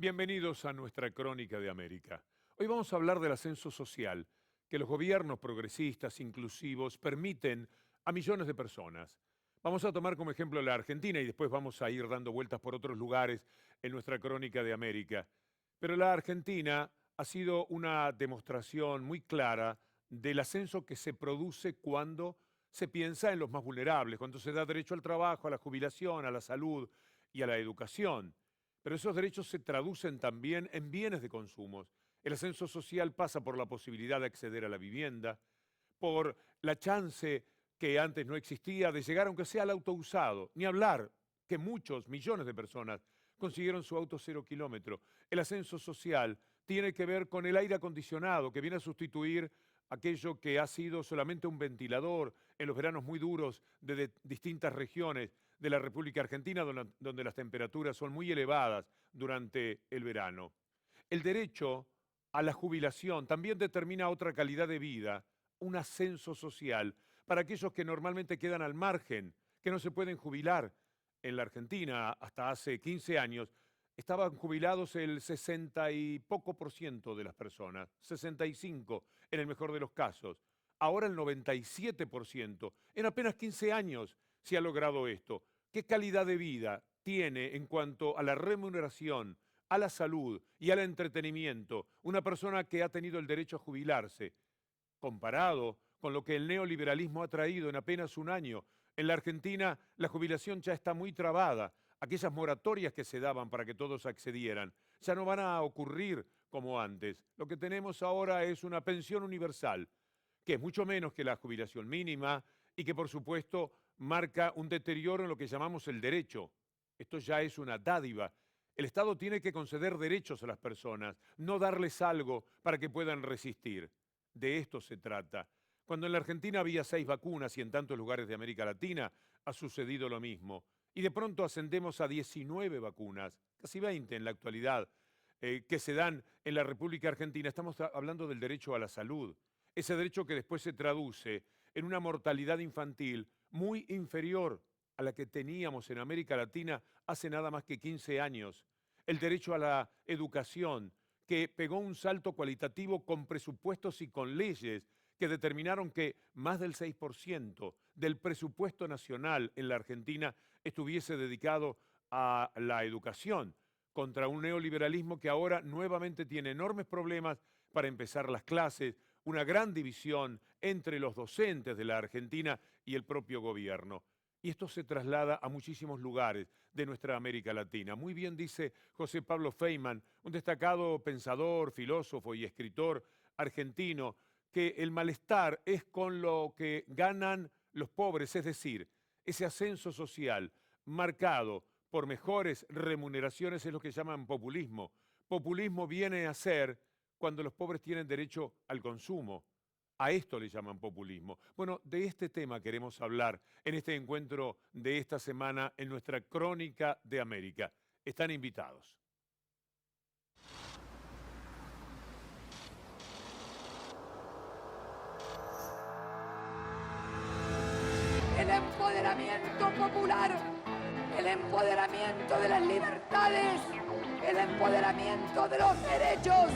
Bienvenidos a nuestra Crónica de América. Hoy vamos a hablar del ascenso social que los gobiernos progresistas, inclusivos, permiten a millones de personas. Vamos a tomar como ejemplo la Argentina y después vamos a ir dando vueltas por otros lugares en nuestra Crónica de América. Pero la Argentina ha sido una demostración muy clara del ascenso que se produce cuando se piensa en los más vulnerables, cuando se da derecho al trabajo, a la jubilación, a la salud y a la educación. Pero esos derechos se traducen también en bienes de consumo. El ascenso social pasa por la posibilidad de acceder a la vivienda, por la chance que antes no existía de llegar aunque sea al auto usado, ni hablar que muchos, millones de personas consiguieron su auto 0 kilómetro. El ascenso social tiene que ver con el aire acondicionado que viene a sustituir aquello que ha sido solamente un ventilador en los veranos muy duros de distintas regiones de la República Argentina, donde las temperaturas son muy elevadas durante el verano. El derecho a la jubilación también determina otra calidad de vida, un ascenso social para aquellos que normalmente quedan al margen, que no se pueden jubilar. En la Argentina, hasta hace 15 años, estaban jubilados el 60 y poco por ciento de las personas, 65 en el mejor de los casos. Ahora el 97%. En apenas 15 años se ha logrado esto. ¿Qué calidad de vida tiene en cuanto a la remuneración, a la salud y al entretenimiento una persona que ha tenido el derecho a jubilarse, comparado con lo que el neoliberalismo ha traído en apenas un año? En la Argentina la jubilación ya está muy trabada. Aquellas moratorias que se daban para que todos accedieran ya no van a ocurrir como antes. Lo que tenemos ahora es una pensión universal, que es mucho menos que la jubilación mínima y que por supuesto marca un deterioro en lo que llamamos el derecho. Esto ya es una dádiva. El Estado tiene que conceder derechos a las personas, no darles algo para que puedan resistir. De esto se trata. Cuando en la Argentina había 6 vacunas y en tantos lugares de América Latina ha sucedido lo mismo. Y de pronto ascendemos a 19 vacunas, casi 20 en la actualidad, que se dan en la República Argentina. Estamos hablando del derecho a la salud. Ese derecho que después se traduce en una mortalidad infantil muy inferior a la que teníamos en América Latina hace nada más que 15 años. El derecho a la educación, que pegó un salto cualitativo con presupuestos y con leyes que determinaron que más del 6% del presupuesto nacional en la Argentina estuviese dedicado a la educación, contra un neoliberalismo que ahora nuevamente tiene enormes problemas para empezar las clases, una gran división entre los docentes de la Argentina y el propio gobierno. Y esto se traslada a muchísimos lugares de nuestra América Latina. Muy bien dice José Pablo Feynman, un destacado pensador, filósofo y escritor argentino, que el malestar es con lo que ganan los pobres, es decir, ese ascenso social marcado por mejores remuneraciones es lo que llaman populismo. Populismo viene a ser cuando los pobres tienen derecho al consumo. A esto le llaman populismo. Bueno, de este tema queremos hablar en este encuentro de esta semana en nuestra Crónica de América. Están invitados. El empoderamiento popular, el empoderamiento de las libertades, el empoderamiento de los derechos.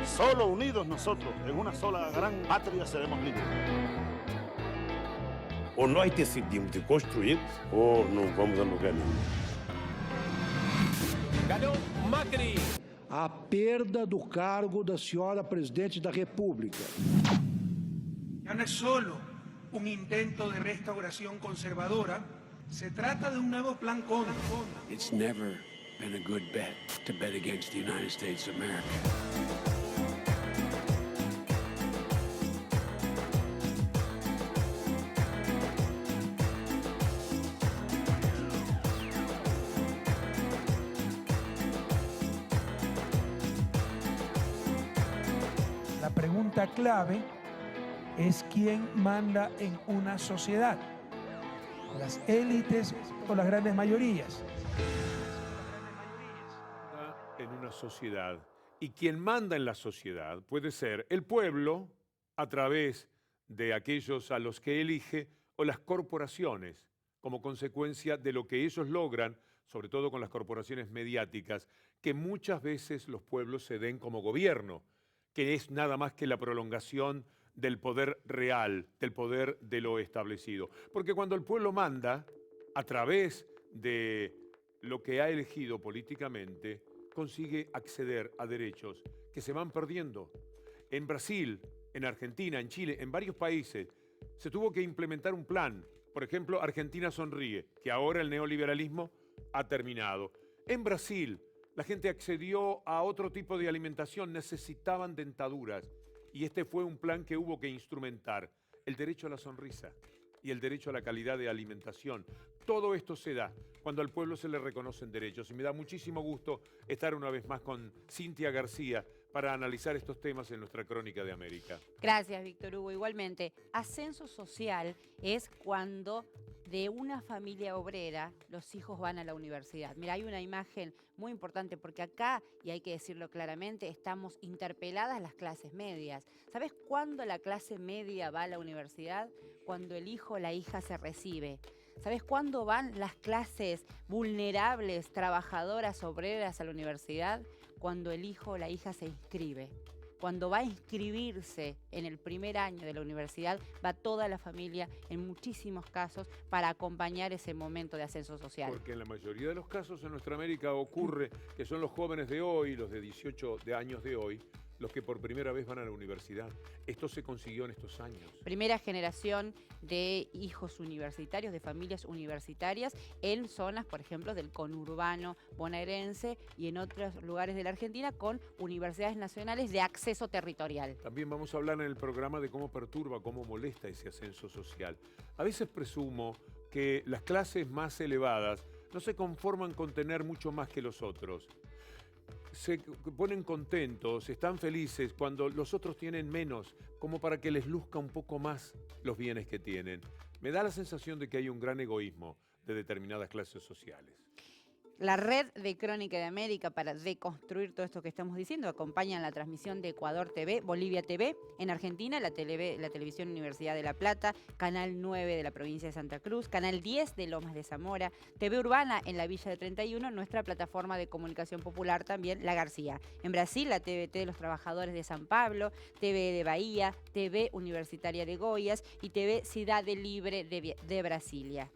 Solo unidos nosotros, en una sola gran patria, seremos libres. Ou nós decidimos de construir, ou não vamos a lugar nenhum. Ganhou Macri. A perda do cargo da senhora presidente da República. Ya no es solo un intento de restauración conservadora, se trata de un nuevo plan Cóndor. It's never been a good bet to bet against the United States of America. La pregunta clave es quién manda en una sociedad, las élites o las grandes mayorías. En una sociedad. Y quien manda en la sociedad puede ser el pueblo a través de aquellos a los que elige o las corporaciones, como consecuencia de lo que ellos logran, sobre todo con las corporaciones mediáticas, que muchas veces los pueblos se den como gobierno, que es nada más que la prolongación del poder real, del poder de lo establecido. Porque cuando el pueblo manda, a través de lo que ha elegido políticamente, consigue acceder a derechos que se van perdiendo. En Brasil, en Argentina, en Chile, en varios países, se tuvo que implementar un plan. Por ejemplo, Argentina Sonríe, que ahora el neoliberalismo ha terminado. En Brasil, la gente accedió a otro tipo de alimentación, necesitaban dentaduras. Y este fue un plan que hubo que instrumentar. El derecho a la sonrisa y el derecho a la calidad de alimentación. Todo esto se da cuando al pueblo se le reconocen derechos. Y me da muchísimo gusto estar una vez más con Cintia García para analizar estos temas en nuestra Crónica de América. Gracias, Víctor Hugo. Igualmente, ascenso social es cuando de una familia obrera los hijos van a la universidad. Mira, hay una imagen muy importante porque acá, y hay que decirlo claramente, estamos interpeladas las clases medias. ¿Sabes cuándo la clase media va a la universidad? Cuando el hijo o la hija se recibe. ¿Sabes cuándo van las clases vulnerables, trabajadoras, obreras a la universidad? Cuando el hijo o la hija se inscribe. Cuando va a inscribirse en el primer año de la universidad, va toda la familia, en muchísimos casos, para acompañar ese momento de ascenso social. Porque en la mayoría de los casos en nuestra América ocurre que son los jóvenes de hoy, los de 18 años de hoy, los que por primera vez van a la universidad. Esto se consiguió en estos años. Primera generación de hijos universitarios, de familias universitarias, en zonas, por ejemplo, del conurbano bonaerense y en otros lugares de la Argentina, con universidades nacionales de acceso territorial. También vamos a hablar en el programa de cómo perturba, cómo molesta ese ascenso social. A veces presumo que las clases más elevadas no se conforman con tener mucho más que los otros. Se ponen contentos, están felices cuando los otros tienen menos, como para que les luzca un poco más los bienes que tienen. Me da la sensación de que hay un gran egoísmo de determinadas clases sociales. La red de Crónica de América, para deconstruir todo esto que estamos diciendo, acompañan la transmisión de Ecuador TV, Bolivia TV, en Argentina, la Televisión Universidad de La Plata, Canal 9 de la provincia de Santa Cruz, Canal 10 de Lomas de Zamora, TV Urbana en la Villa de 31, nuestra plataforma de comunicación popular también, La García. En Brasil, la TVT de los Trabajadores de San Pablo, TV de Bahía, TV Universitaria de Goiás y TV Cidade Libre de Brasilia.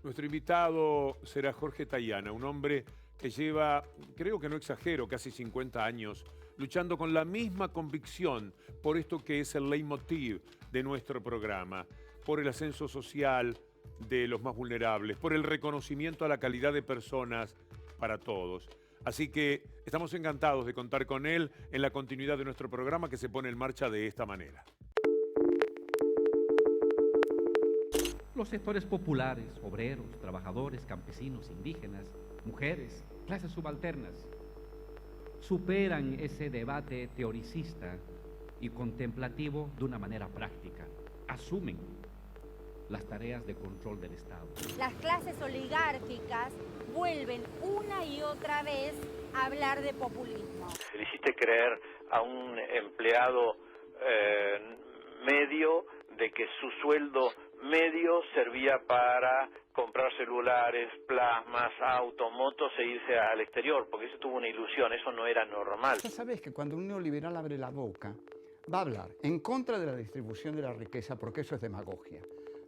Nuestro invitado será Jorge Tayana, un hombre que lleva, creo que no exagero, casi 50 años, luchando con la misma convicción por esto que es el leitmotiv de nuestro programa, por el ascenso social de los más vulnerables, por el reconocimiento a la calidad de personas para todos. Así que estamos encantados de contar con él en la continuidad de nuestro programa que se pone en marcha de esta manera. Los sectores populares, obreros, trabajadores, campesinos, indígenas, mujeres, clases subalternas, superan ese debate teoricista y contemplativo de una manera práctica. Asumen las tareas de control del Estado. Las clases oligárquicas vuelven una y otra vez a hablar de populismo. Le hiciste creer a un empleado medio de que su sueldo medio servía para comprar celulares, plasmas, autos, motos e irse al exterior, porque eso tuvo una ilusión, eso no era normal. Ya sabés que cuando un neoliberal abre la boca, va a hablar en contra de la distribución de la riqueza, porque eso es demagogia,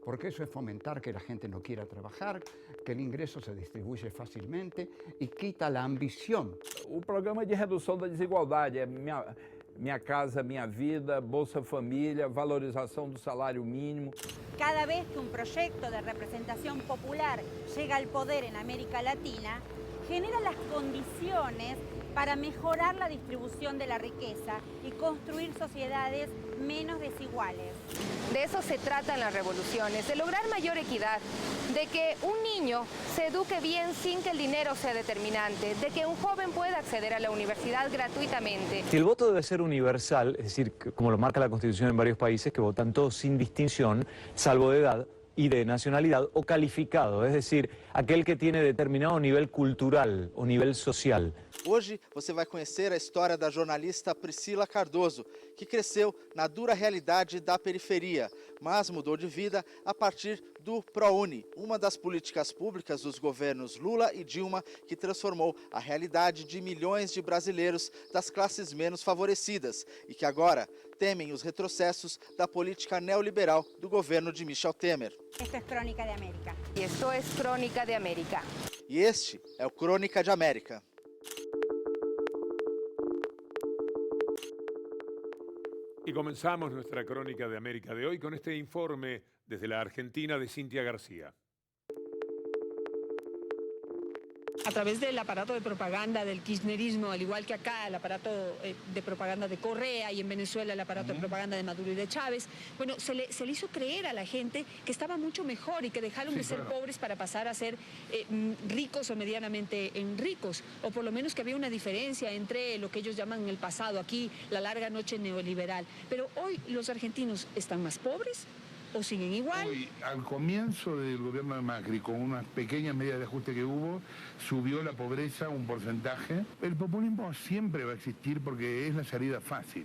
porque eso es fomentar que la gente no quiera trabajar, que el ingreso se distribuye fácilmente y quita la ambición. O programa de redução da desigualdade é Minha Casa Minha Vida, Bolsa Família, valorização do salário mínimo. Cada vez que un proyecto de representación popular llega al poder en América Latina, genera las condiciones para mejorar la distribución de la riqueza y construir sociedades menos desiguales. De eso se tratan las revoluciones, de lograr mayor equidad, de que un niño se eduque bien sin que el dinero sea determinante, de que un joven pueda acceder a la universidad gratuitamente. Si el voto debe ser universal, es decir, como lo marca la Constitución en varios países, que votan todos sin distinción, salvo de edad, y de nacionalidad o calificado, es decir, aquel que tiene determinado nivel cultural o nivel social. Hoje você vai conhecer a história da jornalista Priscila Cardoso, que cresceu na dura realidade da periferia, mas mudou de vida a partir do ProUni, uma das políticas públicas dos governos Lula e Dilma que transformou a realidade de milhões de brasileiros das classes menos favorecidas e que agora temem os retrocessos da política neoliberal do governo de Michel Temer. Esto es Crónica de América. Y esto es Crónica de América. E este é o Crônica de América. Y comenzamos nuestra Crónica de América de hoy con este informe desde la Argentina de Cintia García. A través del aparato de propaganda del kirchnerismo, al igual que acá el aparato de propaganda de Correa y en Venezuela el aparato de propaganda de Maduro y de Chávez, bueno, se le hizo creer a la gente que estaba mucho mejor y que dejaron de ser pobres para pasar a ser ricos o medianamente ricos, o por lo menos que había una diferencia entre lo que ellos llaman en el pasado, aquí la larga noche neoliberal. Pero hoy los argentinos están más pobres, ¿o siguen igual? Hoy, al comienzo del gobierno de Macri, con unas pequeñas medidas de ajuste que hubo, subió la pobreza un porcentaje. El populismo siempre va a existir porque es la salida fácil.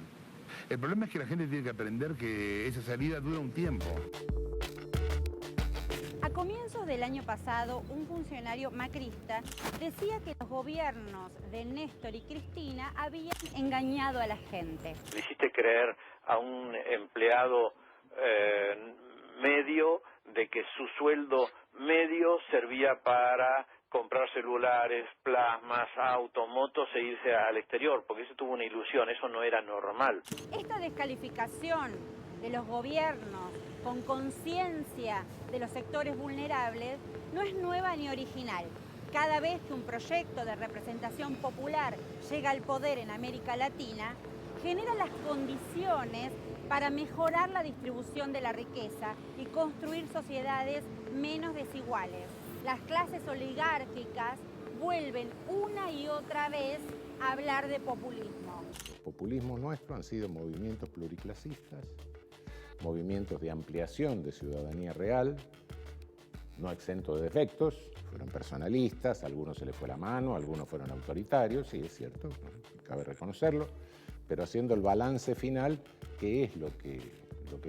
El problema es que la gente tiene que aprender que esa salida dura un tiempo. A comienzos del año pasado, un funcionario macrista decía que los gobiernos de Néstor y Cristina habían engañado a la gente. Le hiciste creer a un empleado medio de que su sueldo medio servía para comprar celulares, plasmas, autos, motos e irse al exterior, porque eso tuvo una ilusión, eso no era normal. Esta descalificación de los gobiernos con conciencia de los sectores vulnerables no es nueva ni original. Cada vez que un proyecto de representación popular llega al poder en América Latina, genera las condiciones para mejorar la distribución de la riqueza y construir sociedades menos desiguales. Las clases oligárquicas vuelven una y otra vez a hablar de populismo. Los populismos nuestros han sido movimientos pluriclasistas, movimientos de ampliación de ciudadanía real, no exentos de defectos, fueron personalistas, a algunos se les fue la mano, algunos fueron autoritarios, sí, es cierto, cabe reconocerlo, pero haciendo el balance final, ¿qué es lo que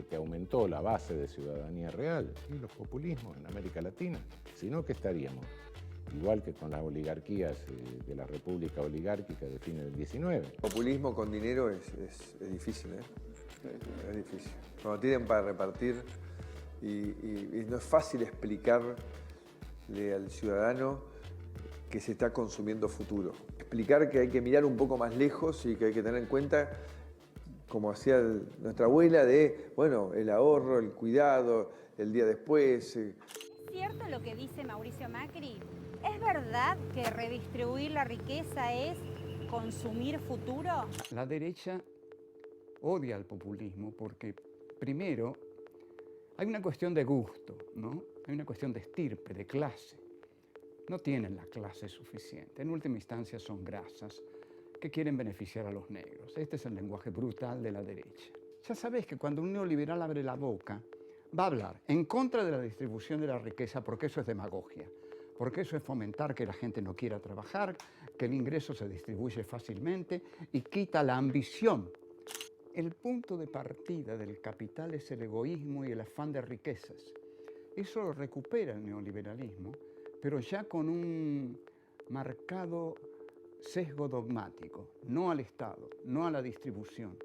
te aumentó la base de ciudadanía real? ¿Sí? Los populismos en América Latina. Si no, ¿qué estaríamos? Igual que con las oligarquías de la República Oligárquica de fines del 19. Populismo con dinero es difícil, ¿eh? Es difícil. Cuando tienen para repartir y no es fácil explicarle al ciudadano que se está consumiendo futuro. Explicar que hay que mirar un poco más lejos y que hay que tener en cuenta, como hacía nuestra abuela, de, bueno, el ahorro, el cuidado, el día después. ¿Cierto lo que dice Mauricio Macri? ¿Es verdad que redistribuir la riqueza es consumir futuro? La derecha odia el populismo porque, primero, hay una cuestión de gusto, ¿no? Hay una cuestión de estirpe, de clase. No tienen la clase suficiente. En última instancia son grasas que quieren beneficiar a los negros. Este es el lenguaje brutal de la derecha. Ya sabés que cuando un neoliberal abre la boca, va a hablar en contra de la distribución de la riqueza porque eso es demagogia, porque eso es fomentar que la gente no quiera trabajar, que el ingreso se distribuye fácilmente y quita la ambición. El punto de partida del capital es el egoísmo y el afán de riquezas. Eso lo recupera el neoliberalismo, pero ya con un marcado sesgo dogmático, no al Estado, no a la distribución,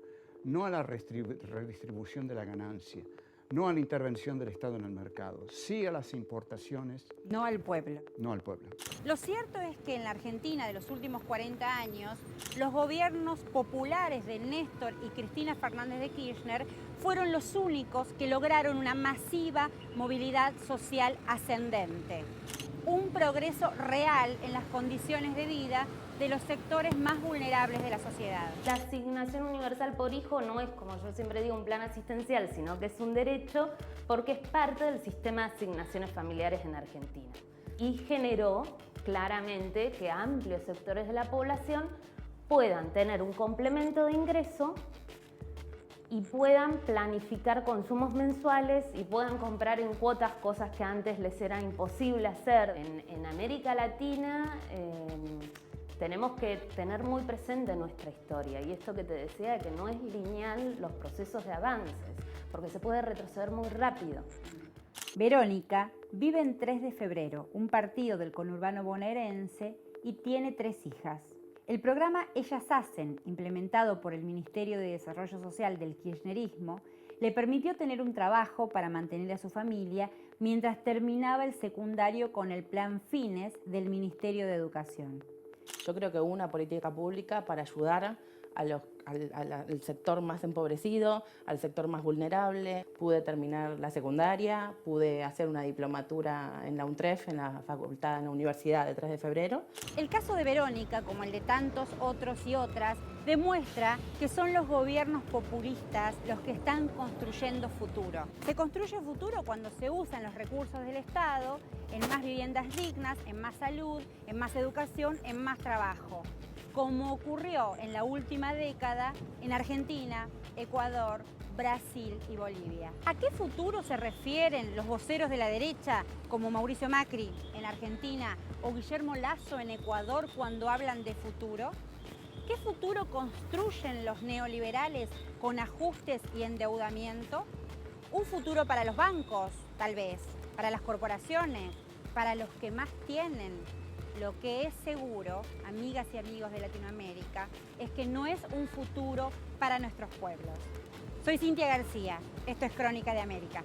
no a la redistribución de la ganancia, no a la intervención del Estado en el mercado, sí a las importaciones. No al pueblo. No al pueblo. Lo cierto es que en la Argentina de los últimos 40 años, los gobiernos populares de Néstor y Cristina Fernández de Kirchner fueron los únicos que lograron una masiva movilidad social ascendente. Un progreso real en las condiciones de vida de los sectores más vulnerables de la sociedad. La asignación universal por hijo no es, como yo siempre digo, un plan asistencial, sino que es un derecho porque es parte del sistema de asignaciones familiares en Argentina. Y generó claramente que amplios sectores de la población puedan tener un complemento de ingreso y puedan planificar consumos mensuales y puedan comprar en cuotas cosas que antes les era imposible hacer. En América Latina tenemos que tener muy presente nuestra historia y esto que te decía, que no es lineal los procesos de avances, porque se puede retroceder muy rápido. Verónica vive en 3 de febrero, un partido del conurbano bonaerense, y tiene 3 hijas. El programa Ellas Hacen, implementado por el Ministerio de Desarrollo Social del kirchnerismo, le permitió tener un trabajo para mantener a su familia mientras terminaba el secundario con el Plan Fines del Ministerio de Educación. Yo creo que hubo una política pública para ayudar al sector más empobrecido, al sector más vulnerable. Pude terminar la secundaria, pude hacer una diplomatura en la UNTREF, en la facultad, en la Universidad de 3 de febrero. El caso de Verónica, como el de tantos otros y otras, demuestra que son los gobiernos populistas los que están construyendo futuro. Se construye futuro cuando se usan los recursos del Estado en más viviendas dignas, en más salud, en más educación, en más trabajo, como ocurrió en la última década en Argentina, Ecuador, Brasil y Bolivia. ¿A qué futuro se refieren los voceros de la derecha, como Mauricio Macri en Argentina o Guillermo Lasso en Ecuador, cuando hablan de futuro? ¿Qué futuro construyen los neoliberales con ajustes y endeudamiento? Un futuro para los bancos, tal vez, para las corporaciones, para los que más tienen. Lo que es seguro, amigas y amigos de Latinoamérica, es que no es un futuro para nuestros pueblos. Soy Cintia García, esto es Crónica de América.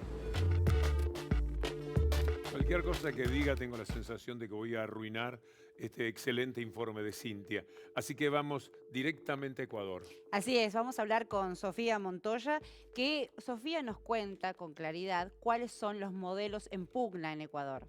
Cualquier cosa que diga tengo la sensación de que voy a arruinar este excelente informe de Cintia. Así que vamos directamente a Ecuador. Así es, vamos a hablar con Sofía Montoya, que Sofía nos cuenta con claridad cuáles son los modelos en pugna en Ecuador.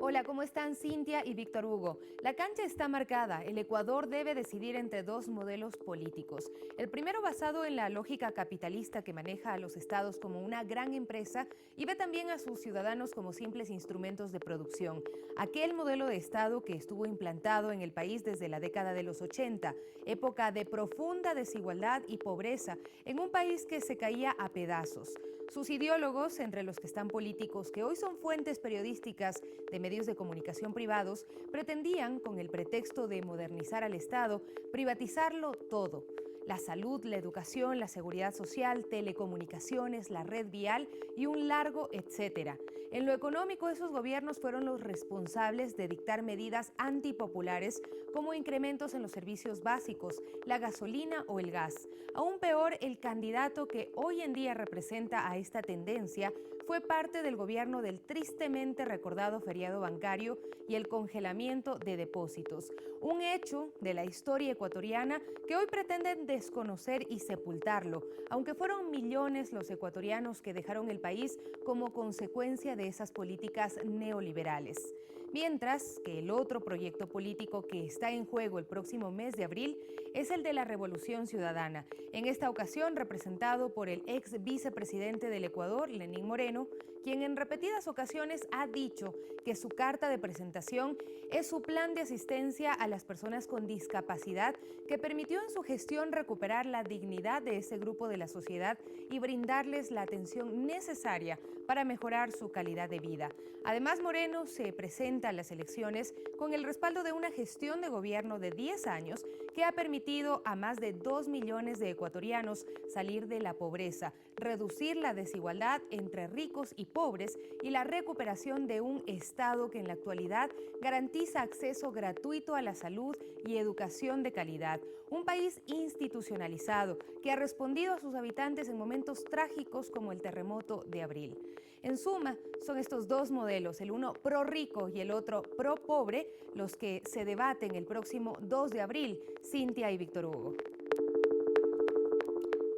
Hola, ¿cómo están Cintia y Víctor Hugo? La cancha está marcada. El Ecuador debe decidir entre 2 modelos políticos. El primero basado en la lógica capitalista que maneja a los estados como una gran empresa y ve también a sus ciudadanos como simples instrumentos de producción. Aquel modelo de estado que estuvo implantado en el país desde la década de los 80, época de profunda desigualdad y pobreza en un país que se caía a pedazos. Sus ideólogos, entre los que están políticos que hoy son fuentes periodísticas de medios de comunicación privados, pretendían, con el pretexto de modernizar al Estado, privatizarlo todo. La salud, la educación, la seguridad social, telecomunicaciones, la red vial y un largo etcétera. En lo económico, esos gobiernos fueron los responsables de dictar medidas antipopulares como incrementos en los servicios básicos, la gasolina o el gas. Aún peor, el candidato que hoy en día representa a esta tendencia fue parte del gobierno del tristemente recordado feriado bancario y el congelamiento de depósitos. Un hecho de la historia ecuatoriana que hoy pretenden desconocer y sepultarlo, aunque fueron millones los ecuatorianos que dejaron el país como consecuencia de esas políticas neoliberales. Mientras que el otro proyecto político que está en juego el próximo mes de abril es el de la Revolución Ciudadana, en esta ocasión representado por el ex vicepresidente del Ecuador, Lenín Moreno, quien en repetidas ocasiones ha dicho que su carta de presentación es su plan de asistencia a las personas con discapacidad que permitió en su gestión recuperar la dignidad de ese grupo de la sociedad y brindarles la atención necesaria para mejorar su calidad de vida. Además, Moreno se presenta a las elecciones con el respaldo de una gestión de gobierno de 10 años que ha permitido a más de 2 millones de ecuatorianos salir de la pobreza, reducir la desigualdad entre ricos y pobres y la recuperación de un Estado que en la actualidad garantiza acceso gratuito a la salud y educación de calidad. Un país institucionalizado que ha respondido a sus habitantes en momentos trágicos como el terremoto de abril. En suma, son estos 2 modelos, el uno pro rico y el otro pro pobre, los que se debaten el próximo 2 de abril. Cintia y Víctor Hugo.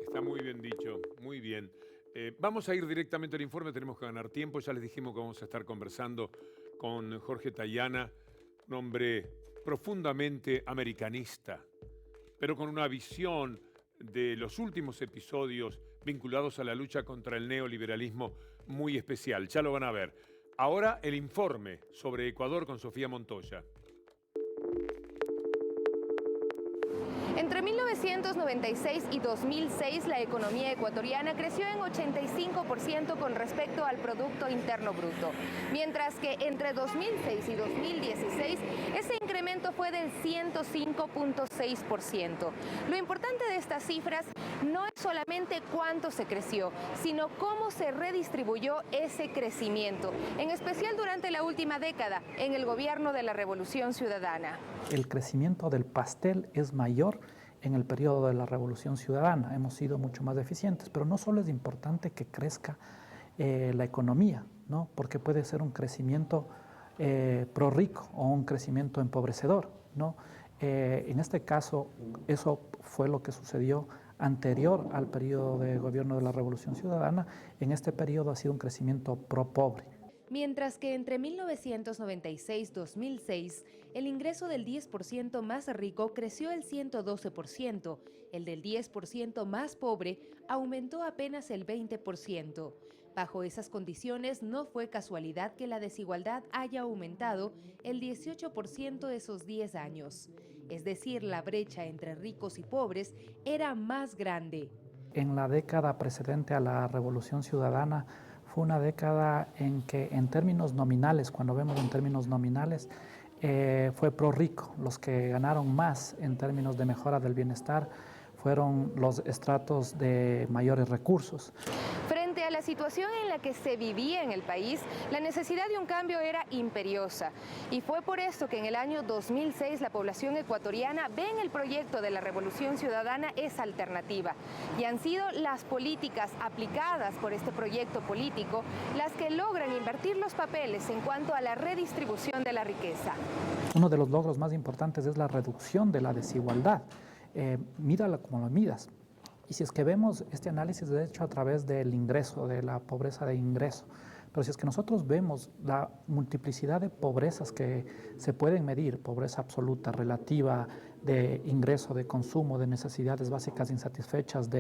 Está muy bien dicho, muy bien. Vamos a ir directamente al informe, tenemos que ganar tiempo. Ya les dijimos que vamos a estar conversando con Jorge Tayana, un hombre profundamente americanista, pero con una visión de los últimos episodios vinculados a la lucha contra el neoliberalismo muy especial. Ya lo van a ver. Ahora el informe sobre Ecuador con Sofía Montoya. Entre 1996 y 2006 la economía ecuatoriana creció en 85% con respecto al Producto Interno Bruto, mientras que entre 2006 y 2016 ese incremento fue del 105.6%. Lo importante de estas cifras no es solamente cuánto se creció, sino cómo se redistribuyó ese crecimiento, en especial durante la última década, en el gobierno de la Revolución Ciudadana. El crecimiento del pastel es mayor en el periodo de la Revolución Ciudadana. Hemos sido mucho más eficientes, pero no solo es importante que crezca la economía, ¿no? Porque puede ser un crecimiento prorrico o un crecimiento empobrecedor, ¿no? En este caso, eso fue lo que sucedió anterior al periodo de gobierno de la Revolución Ciudadana. En este periodo ha sido un crecimiento pro-pobre. Mientras que entre 1996 y 2006, el ingreso del 10% más rico creció el 112%, el del 10% más pobre aumentó apenas el 20%. Bajo esas condiciones, no fue casualidad que la desigualdad haya aumentado el 18% esos 10 años. Es decir, la brecha entre ricos y pobres era más grande. En la década precedente a la Revolución Ciudadana, fue una década en que en términos nominales, cuando vemos en términos nominales, fue pro-rico. Los que ganaron más en términos de mejora del bienestar fueron los estratos de mayores recursos. Frente a la situación en la que se vivía en el país, la necesidad de un cambio era imperiosa. Y fue por esto que en el año 2006 la población ecuatoriana ve en el proyecto de la Revolución Ciudadana esa alternativa. Y han sido las políticas aplicadas por este proyecto político las que logran invertir los papeles en cuanto a la redistribución de la riqueza. Uno de los logros más importantes es la reducción de la desigualdad. Mírala como lo midas. Y si es que vemos este análisis de hecho a través del ingreso, de la pobreza de ingreso, pero si es que nosotros vemos la multiplicidad de pobrezas que se pueden medir, pobreza absoluta, relativa, de ingreso, de consumo, de necesidades básicas insatisfechas,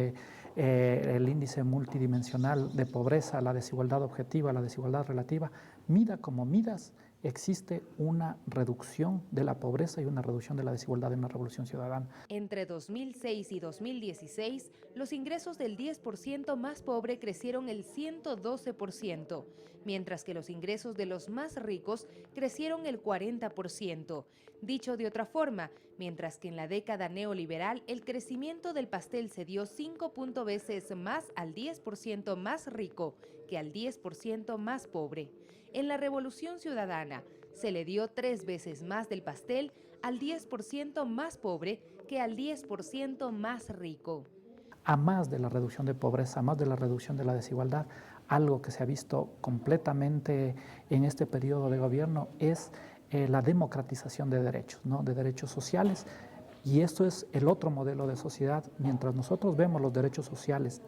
el índice multidimensional de pobreza, la desigualdad objetiva, la desigualdad relativa, mida como midas, existe una reducción de la pobreza y una reducción de la desigualdad en la Revolución Ciudadana. Entre 2006 y 2016, los ingresos del 10% más pobre crecieron el 112%, mientras que los ingresos de los más ricos crecieron el 40%. Dicho de otra forma, mientras que en la década neoliberal el crecimiento del pastel se dio 5 veces más al 10% más rico que al 10% más pobre. En la Revolución Ciudadana se le dio 3 veces más del pastel al 10% más pobre que al 10% más rico. A más de la reducción de pobreza, a más de la reducción de la desigualdad, algo que se ha visto completamente en este periodo de gobierno es la democratización de derechos, ¿no? De derechos sociales. Y esto es el otro modelo de sociedad. Mientras nosotros vemos los derechos sociales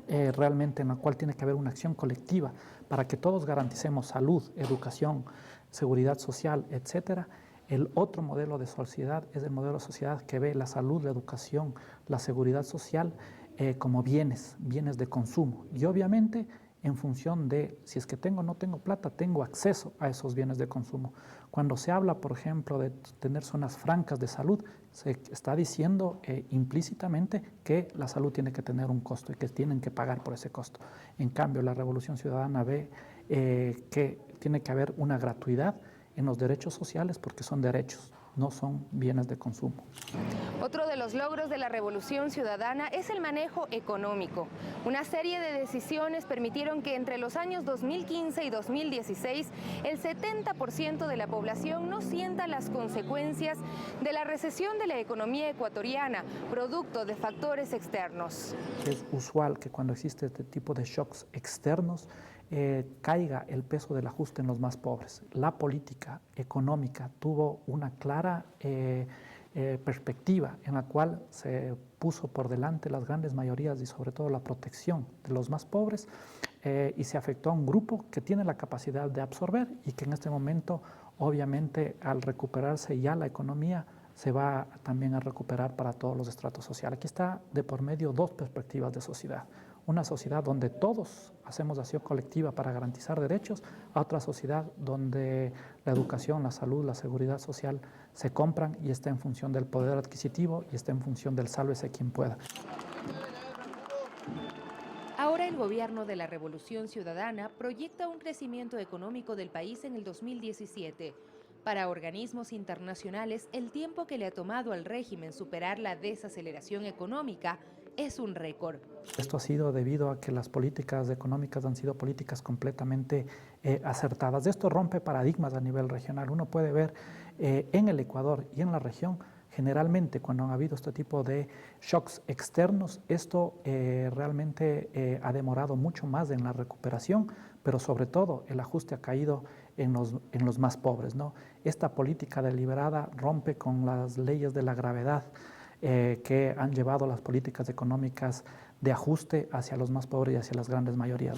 realmente en la cual tiene que haber una acción colectiva para que todos garanticemos salud, educación, seguridad social, etcétera. El otro modelo de sociedad es el modelo de sociedad que ve la salud, la educación, la seguridad social como bienes de consumo. Y obviamente en función de si es que tengo o no tengo plata, tengo acceso a esos bienes de consumo. Cuando se habla, por ejemplo, de tener zonas francas de salud, se está diciendo implícitamente que la salud tiene que tener un costo y que tienen que pagar por ese costo. En cambio, la Revolución Ciudadana ve que tiene que haber una gratuidad en los derechos sociales porque son derechos, no son bienes de consumo. Otro de los logros de la Revolución Ciudadana es el manejo económico. Una serie de decisiones permitieron que entre los años 2015 y 2016 el 70% de la población no sienta las consecuencias de la recesión de la economía ecuatoriana, producto de factores externos. Es usual que cuando existe este tipo de shocks externos, caiga el peso del ajuste en los más pobres. La política económica tuvo una clara perspectiva en la cual se puso por delante las grandes mayorías y sobre todo la protección de los más pobres y se afectó a un grupo que tiene la capacidad de absorber y que en este momento obviamente al recuperarse ya la economía se va también a recuperar para todos los estratos sociales. Aquí está de por medio dos perspectivas de sociedad. una sociedad donde todos hacemos acción colectiva para garantizar derechos, a otra sociedad donde la educación, la salud, la seguridad social se compran y está en función del poder adquisitivo y está en función del sálvese quien pueda. Ahora el gobierno de la Revolución Ciudadana proyecta un crecimiento económico del país en el 2017. Para organismos internacionales, el tiempo que le ha tomado al régimen superar la desaceleración económica es un récord. Esto ha sido debido a que las políticas económicas han sido políticas completamente acertadas. Esto rompe paradigmas a nivel regional. Uno puede ver en el Ecuador y en la región, generalmente cuando han habido este tipo de shocks externos, esto realmente ha demorado mucho más en la recuperación, pero sobre todo el ajuste ha caído en los más pobres, ¿no? Esta política deliberada rompe con las leyes de la gravedad que han llevado las políticas económicas de ajuste hacia los más pobres y hacia las grandes mayorías.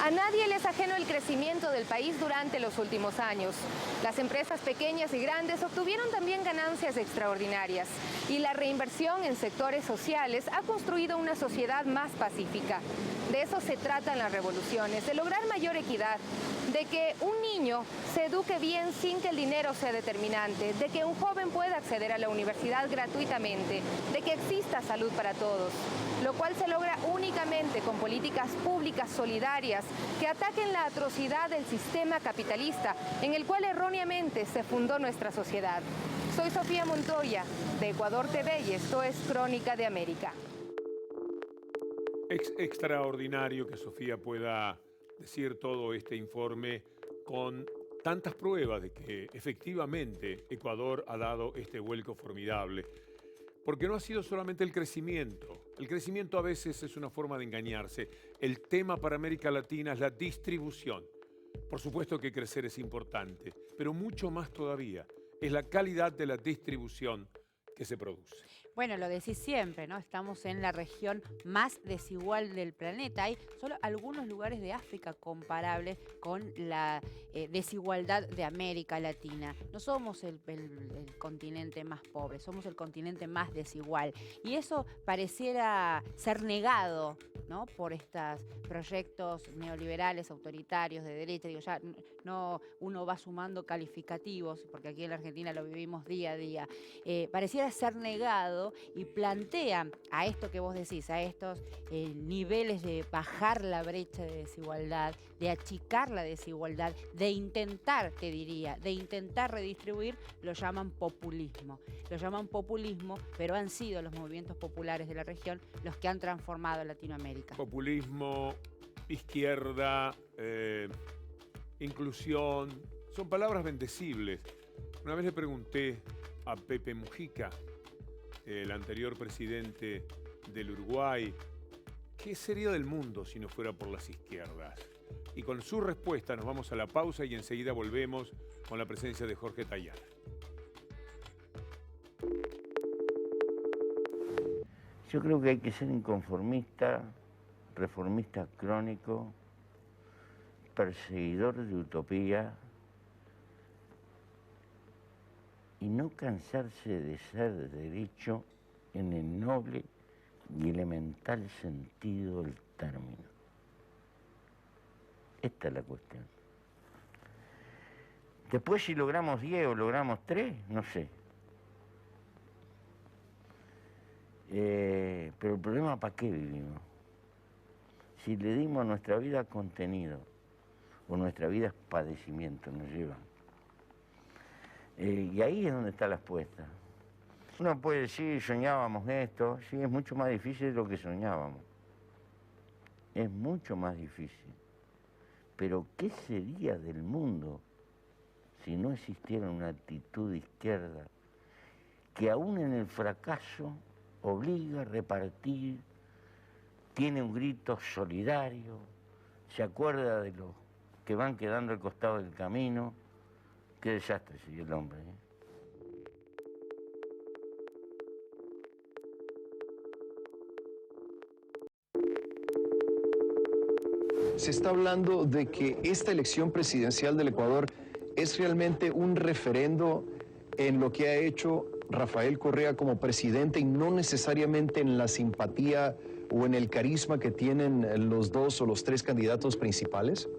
A nadie le es ajeno el crecimiento del país durante los últimos años. Las empresas pequeñas y grandes obtuvieron también ganancias extraordinarias y la reinversión en sectores sociales ha construido una sociedad más pacífica. De eso se tratan las revoluciones, de lograr mayor equidad, de que un niño se eduque bien sin que el dinero sea determinante, de que un joven pueda acceder a la universidad gratuitamente, de que exista salud para todos, lo cual se logra únicamente con políticas públicas solidarias que ataquen la atrocidad del sistema capitalista en el cual erróneamente se fundó nuestra sociedad. Soy Sofía Montoya, de Ecuador TV, y esto es Crónica de América. Es extraordinario que Sofía pueda decir todo este informe con tantas pruebas de que efectivamente Ecuador ha dado este vuelco formidable. Porque no ha sido solamente el crecimiento. El crecimiento a veces es una forma de engañarse. El tema para América Latina es la distribución. Por supuesto que crecer es importante, pero mucho más todavía es la calidad de la distribución que se produce. Bueno, lo decís siempre, ¿no? Estamos en la región más desigual del planeta. Hay solo algunos lugares de África comparables con la desigualdad de América Latina. No somos el continente más pobre, somos el continente más desigual. Y eso pareciera ser negado, ¿no? Por estos proyectos neoliberales, autoritarios, de derecha. Digo, ya no uno va sumando calificativos, porque aquí en la Argentina lo vivimos día a día. Pareciera ser negado y plantea a esto que vos decís, a estos niveles de bajar la brecha de desigualdad, de achicar la desigualdad, de intentar, te diría, de intentar redistribuir, lo llaman populismo. Lo llaman populismo, pero han sido los movimientos populares de la región los que han transformado Latinoamérica. Populismo, izquierda, inclusión, son palabras bendecibles. Una vez le pregunté a Pepe Mujica, el anterior presidente del Uruguay, ¿qué sería del mundo si no fuera por las izquierdas? Y con su respuesta nos vamos a la pausa y enseguida volvemos con la presencia de Jorge Tayana. Yo creo que hay que ser inconformista, reformista crónico, perseguidor de utopía y no cansarse de ser derecho en el noble y elemental sentido del término. Esta es la cuestión. Después si logramos 10 o logramos 3, no sé. Pero el problema, ¿para qué vivimos? Si le dimos a nuestra vida contenido, o nuestra vida es padecimiento, nos llevan. Y ahí es donde está la apuesta. Uno puede decir, soñábamos esto, sí, es mucho más difícil de lo que soñábamos. Es mucho más difícil. Pero ¿qué sería del mundo si no existiera una actitud izquierda que aún en el fracaso obliga a repartir, tiene un grito solidario, se acuerda de los que van quedando al costado del camino? Qué desastre sería el hombre, ¿eh? Se está hablando de que esta elección presidencial del Ecuador es realmente un referendo en lo que ha hecho Rafael Correa como presidente y no necesariamente en la simpatía o en el carisma que tienen los dos o los tres candidatos principales?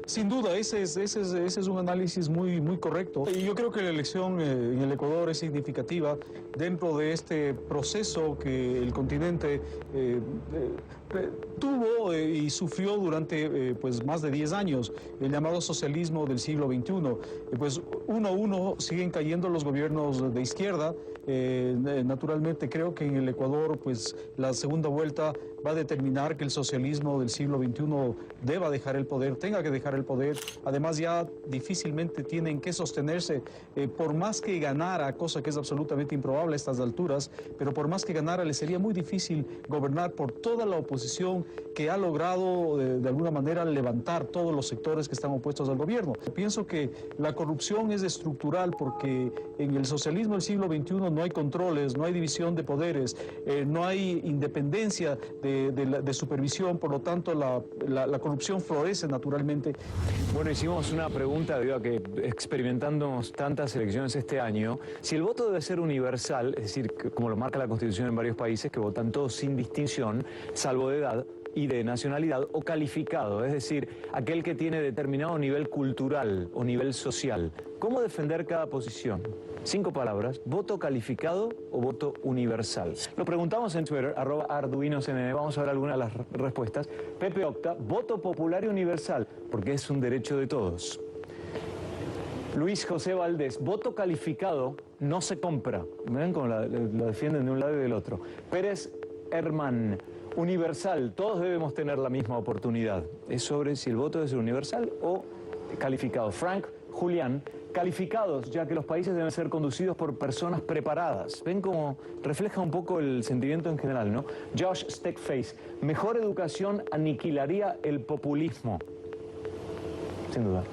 Sin duda, ese es un análisis muy correcto. Y yo creo que la elección en el Ecuador es significativa dentro de este proceso que el continente tuvo y sufrió durante pues más de 10 años, el llamado socialismo del siglo XXI. Pues uno a uno siguen cayendo los gobiernos de izquierda. Naturalmente creo que en el Ecuador pues la segunda vuelta va a determinar que el socialismo del siglo XXI deba dejar el poder, tenga que dejar el poder. Además ya difícilmente tienen que sostenerse, por más que ganara, cosa que es absolutamente improbable a estas alturas, pero por más que ganara le sería muy difícil gobernar por toda la oposición que ha logrado de alguna manera levantar todos los sectores que están opuestos al gobierno. Pienso que la corrupción es estructural porque en el socialismo del siglo XXI no hay controles, no hay división de poderes, no hay independencia de supervisión, por lo tanto la corrupción florece naturalmente. Bueno, hicimos una pregunta debido a que experimentamos tantas elecciones este año, si el voto debe ser universal, es decir, como lo marca la Constitución en varios países, que votan todos sin distinción, salvo de edad y de nacionalidad, o calificado, es decir, aquel que tiene determinado nivel cultural o nivel social. ¿Cómo defender cada posición? 5 palabras: voto calificado o voto universal. Lo preguntamos en Twitter, @arduinocnn, vamos a ver algunas de las respuestas. Pepe opta, voto popular y universal, porque es un derecho de todos. Luis José Valdés, voto calificado no se compra. Miren cómo lo defienden de un lado y del otro. Pérez Herman, universal, todos debemos tener la misma oportunidad. Es sobre si el voto debe ser universal o calificado. Frank Julián, calificados, ya que los países deben ser conducidos por personas preparadas. Ven cómo refleja un poco el sentimiento en general, ¿no? Josh Steckface, mejor educación aniquilaría el populismo. Sin duda.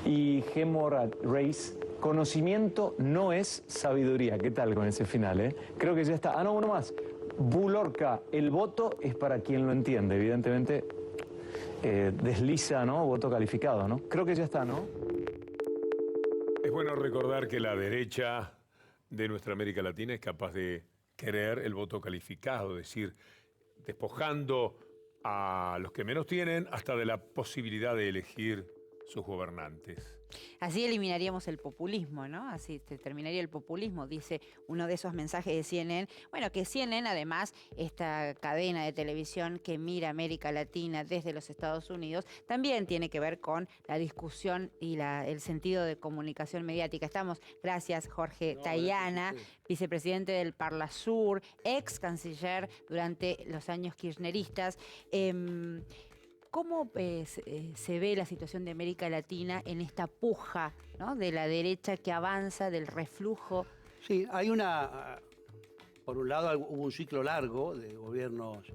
Y Gemorad Reis, conocimiento no es sabiduría. ¿Qué tal con ese final, Creo que ya está. Ah, no, uno más. Bulorca, el voto es para quien lo entiende. Evidentemente desliza, ¿no? Voto calificado, ¿no? Creo que ya está, ¿no? Es bueno recordar que la derecha de nuestra América Latina es capaz de querer el voto calificado, es decir, despojando a los que menos tienen hasta de la posibilidad de elegir sus gobernantes. Así eliminaríamos el populismo, ¿no? Así se terminaría el populismo, dice uno de esos mensajes de CNN. Bueno, que CNN, además, esta cadena de televisión que mira América Latina desde los Estados Unidos, también tiene que ver con la discusión y el sentido de comunicación mediática. Estamos, gracias Jorge Tayana, vicepresidente del Parlasur, ex canciller durante los años kirchneristas. ¿Cómo se ve la situación de América Latina en esta puja, ¿no?, de la derecha que avanza, del reflujo? Sí, hay por un lado hubo un ciclo largo de gobiernos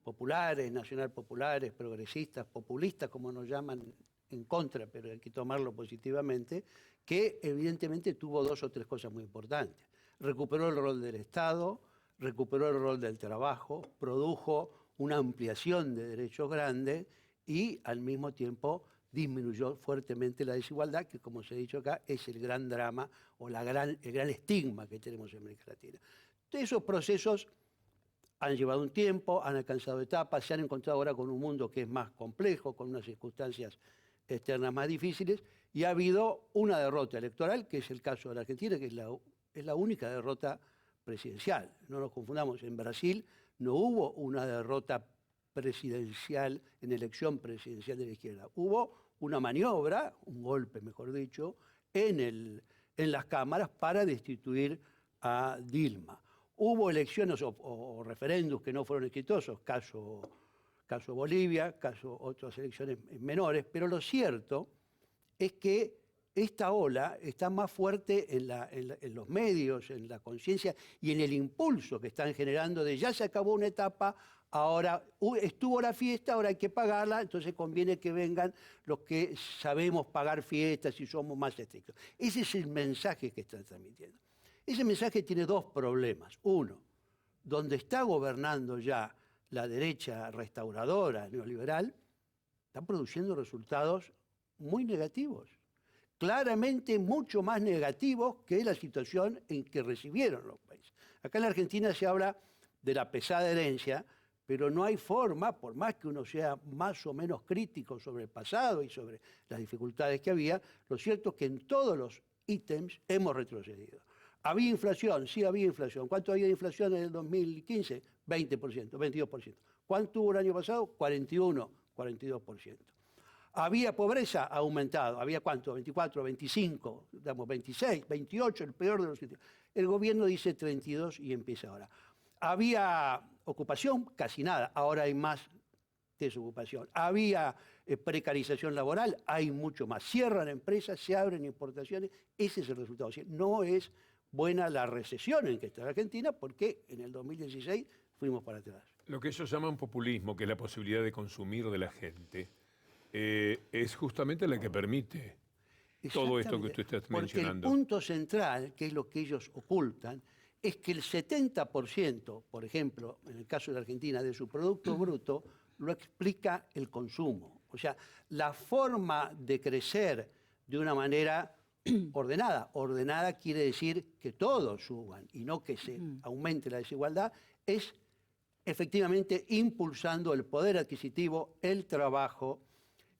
populares, nacional populares, progresistas, populistas, como nos llaman, en contra, pero hay que tomarlo positivamente, que evidentemente tuvo 2 o 3 cosas muy importantes. Recuperó el rol del Estado, recuperó el rol del trabajo, produjo una ampliación de derechos grandes y al mismo tiempo disminuyó fuertemente la desigualdad, que como se ha dicho acá es el gran drama o el gran estigma que tenemos en América Latina. Esos procesos han llevado un tiempo, han alcanzado etapas, se han encontrado ahora con un mundo que es más complejo, con unas circunstancias externas más difíciles, y ha habido una derrota electoral, que es el caso de la Argentina, que es la única derrota presidencial. No nos confundamos, en Brasil no hubo una derrota presidencial en elección presidencial de la izquierda. Hubo una maniobra, un golpe mejor dicho, en las cámaras para destituir a Dilma. Hubo elecciones o referéndums que no fueron exitosos, caso Bolivia, caso otras elecciones menores, pero lo cierto es que esta ola está más fuerte en los medios, en la conciencia y en el impulso que están generando de ya se acabó una etapa, ahora estuvo la fiesta, ahora hay que pagarla, entonces conviene que vengan los que sabemos pagar fiestas y somos más estrictos. Ese es el mensaje que están transmitiendo. Ese mensaje tiene 2 problemas. Uno, donde está gobernando ya la derecha restauradora, neoliberal, están produciendo resultados muy negativos. Claramente mucho más negativos que la situación en que recibieron los países. Acá en la Argentina se habla de la pesada herencia, pero no hay forma, por más que uno sea más o menos crítico sobre el pasado y sobre las dificultades que había, lo cierto es que en todos los ítems hemos retrocedido. ¿Había inflación? Sí, había inflación. ¿Cuánto había de inflación en el 2015? 20%, 22%. ¿Cuánto hubo el año pasado? 41, 42%. ¿Había pobreza? Ha aumentado. ¿Había cuánto? 24, 25, digamos 26, 28, el peor de los sitios. El gobierno dice 32 y empieza ahora. ¿Había ocupación? Casi nada. Ahora hay más desocupación. ¿Había precarización laboral? Hay mucho más. Cierran empresas, se abren importaciones. Ese es el resultado. O sea, no es buena la recesión en que está la Argentina porque en el 2016 fuimos para atrás. Lo que ellos llaman populismo, que es la posibilidad de consumir de la gente, es justamente la que permite todo esto que usted está mencionando. Porque el punto central, que es lo que ellos ocultan, es que el 70%, por ejemplo, en el caso de la Argentina, de su Producto Bruto, lo explica el consumo. O sea, la forma de crecer de una manera ordenada. Ordenada quiere decir que todos suban y no que se aumente la desigualdad, es efectivamente impulsando el poder adquisitivo, el trabajo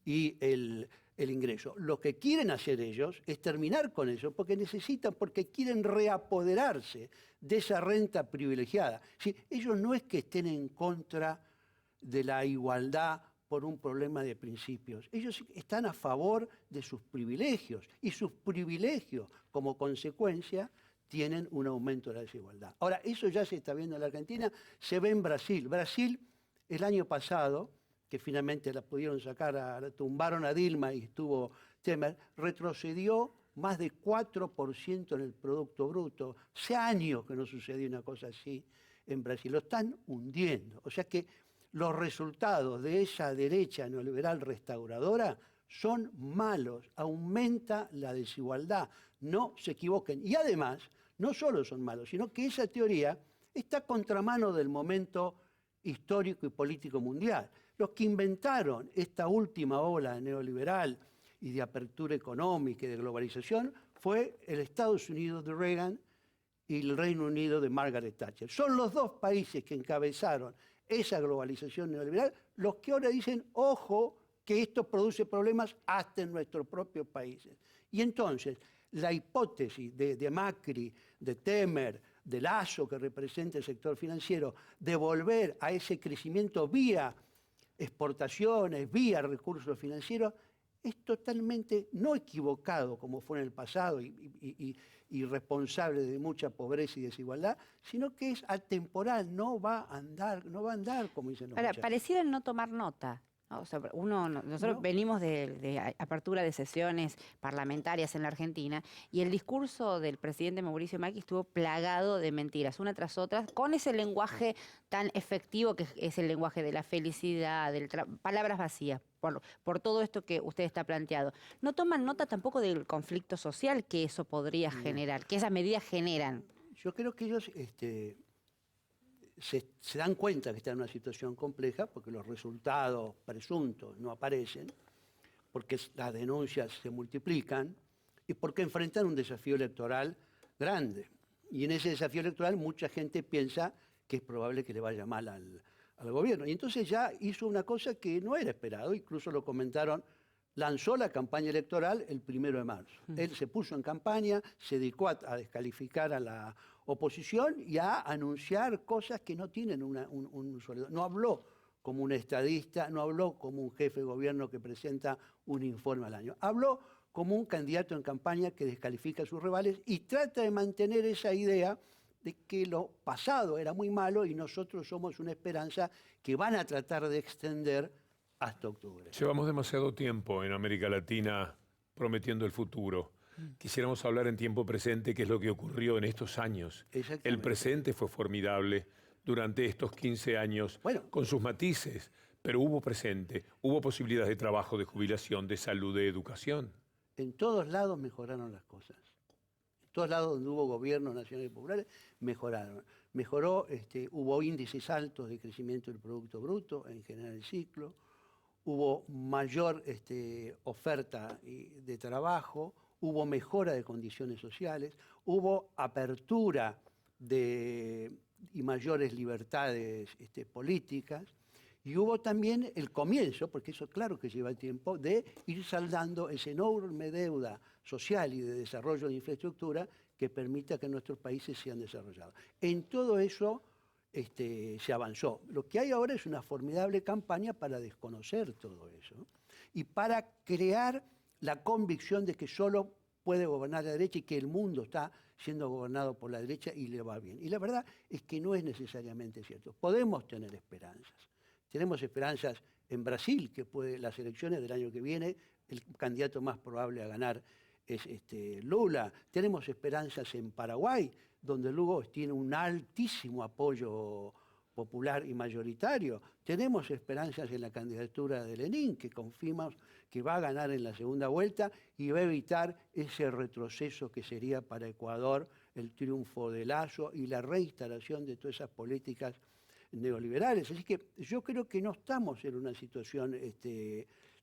y el ingreso. Lo que quieren hacer ellos es terminar con eso porque necesitan, porque quieren reapoderarse de esa renta privilegiada. Sí, ellos no es que estén en contra de la igualdad por un problema de principios. Ellos están a favor de sus privilegios y sus privilegios como consecuencia tienen un aumento de la desigualdad. Ahora, eso ya se está viendo en la Argentina, se ve en Brasil. Brasil, el año pasado, que finalmente la pudieron sacar, tumbaron a Dilma y estuvo Temer, retrocedió más de 4% en el Producto Bruto. Hace años que no sucedió una cosa así en Brasil. Lo están hundiendo. O sea que los resultados de esa derecha neoliberal restauradora son malos, aumenta la desigualdad, no se equivoquen. Y además, no solo son malos, sino que esa teoría está contramano del momento histórico y político mundial. Los que inventaron esta última ola neoliberal y de apertura económica y de globalización fue el Estados Unidos de Reagan y el Reino Unido de Margaret Thatcher. Son los dos países que encabezaron esa globalización neoliberal los que ahora dicen, ojo, que esto produce problemas hasta en nuestros propios países. Y entonces, la hipótesis de Macri, de Temer, de Lasso, que representa el sector financiero, de volver a ese crecimiento vía exportaciones, vía recursos financieros, es totalmente no equivocado como fue en el pasado y responsable de mucha pobreza y desigualdad, sino que es atemporal, no va a andar como dicen los muchachos. Pareciera no tomar nota. ¿No? O sea, nosotros venimos de apertura de sesiones parlamentarias en la Argentina y el discurso del presidente Mauricio Macri estuvo plagado de mentiras, una tras otra, con ese lenguaje tan efectivo que es el lenguaje de la felicidad, palabras vacías, por todo esto que usted está planteando. No toman nota tampoco del conflicto social que eso podría generar, que esas medidas generan. Yo creo que ellos se dan cuenta que está en una situación compleja porque los resultados presuntos no aparecen, porque las denuncias se multiplican y porque enfrentan un desafío electoral grande. Y en ese desafío electoral mucha gente piensa que es probable que le vaya mal al gobierno. Y entonces ya hizo una cosa que no era esperado, incluso lo comentaron, lanzó la campaña electoral el 1 de marzo. Él se puso en campaña, se dedicó a descalificar a la oposición y a anunciar cosas que no tienen un sólido. No habló como un estadista, no habló como un jefe de gobierno que presenta un informe al año. Habló como un candidato en campaña que descalifica a sus rivales y trata de mantener esa idea de que lo pasado era muy malo y nosotros somos una esperanza que van a tratar de extender hasta octubre. Llevamos demasiado tiempo en América Latina prometiendo el futuro. Quisiéramos hablar en tiempo presente, qué es lo que ocurrió en estos años. El presente fue formidable durante estos 15 años, con sus matices, pero hubo presente, hubo posibilidades de trabajo, de jubilación, de salud, de educación. En todos lados mejoraron las cosas. En todos lados donde hubo gobiernos nacionales y populares, mejoraron. Mejoró, hubo índices altos de crecimiento del Producto Bruto, en general el ciclo, hubo mayor oferta de trabajo, hubo mejora de condiciones sociales, hubo apertura y mayores libertades políticas. Y hubo también el comienzo, porque eso claro que lleva tiempo, de ir saldando esa enorme deuda social y de desarrollo de infraestructura que permita que nuestros países sean desarrollados. En todo eso se avanzó. Lo que hay ahora es una formidable campaña para desconocer todo eso, ¿no? Y para crear la convicción de que solo puede gobernar la derecha y que el mundo está siendo gobernado por la derecha y le va bien. Y la verdad es que no es necesariamente cierto. Podemos tener esperanzas. Tenemos esperanzas en Brasil, que las elecciones del año que viene, el candidato más probable a ganar es Lula. Tenemos esperanzas en Paraguay, donde Lugo tiene un altísimo apoyo popular y mayoritario. Tenemos esperanzas en la candidatura de Lenin, que confiamos que va a ganar en la segunda vuelta y va a evitar ese retroceso que sería para Ecuador el triunfo de Lasso y la reinstalación de todas esas políticas neoliberales. Así que yo creo que no estamos en una situación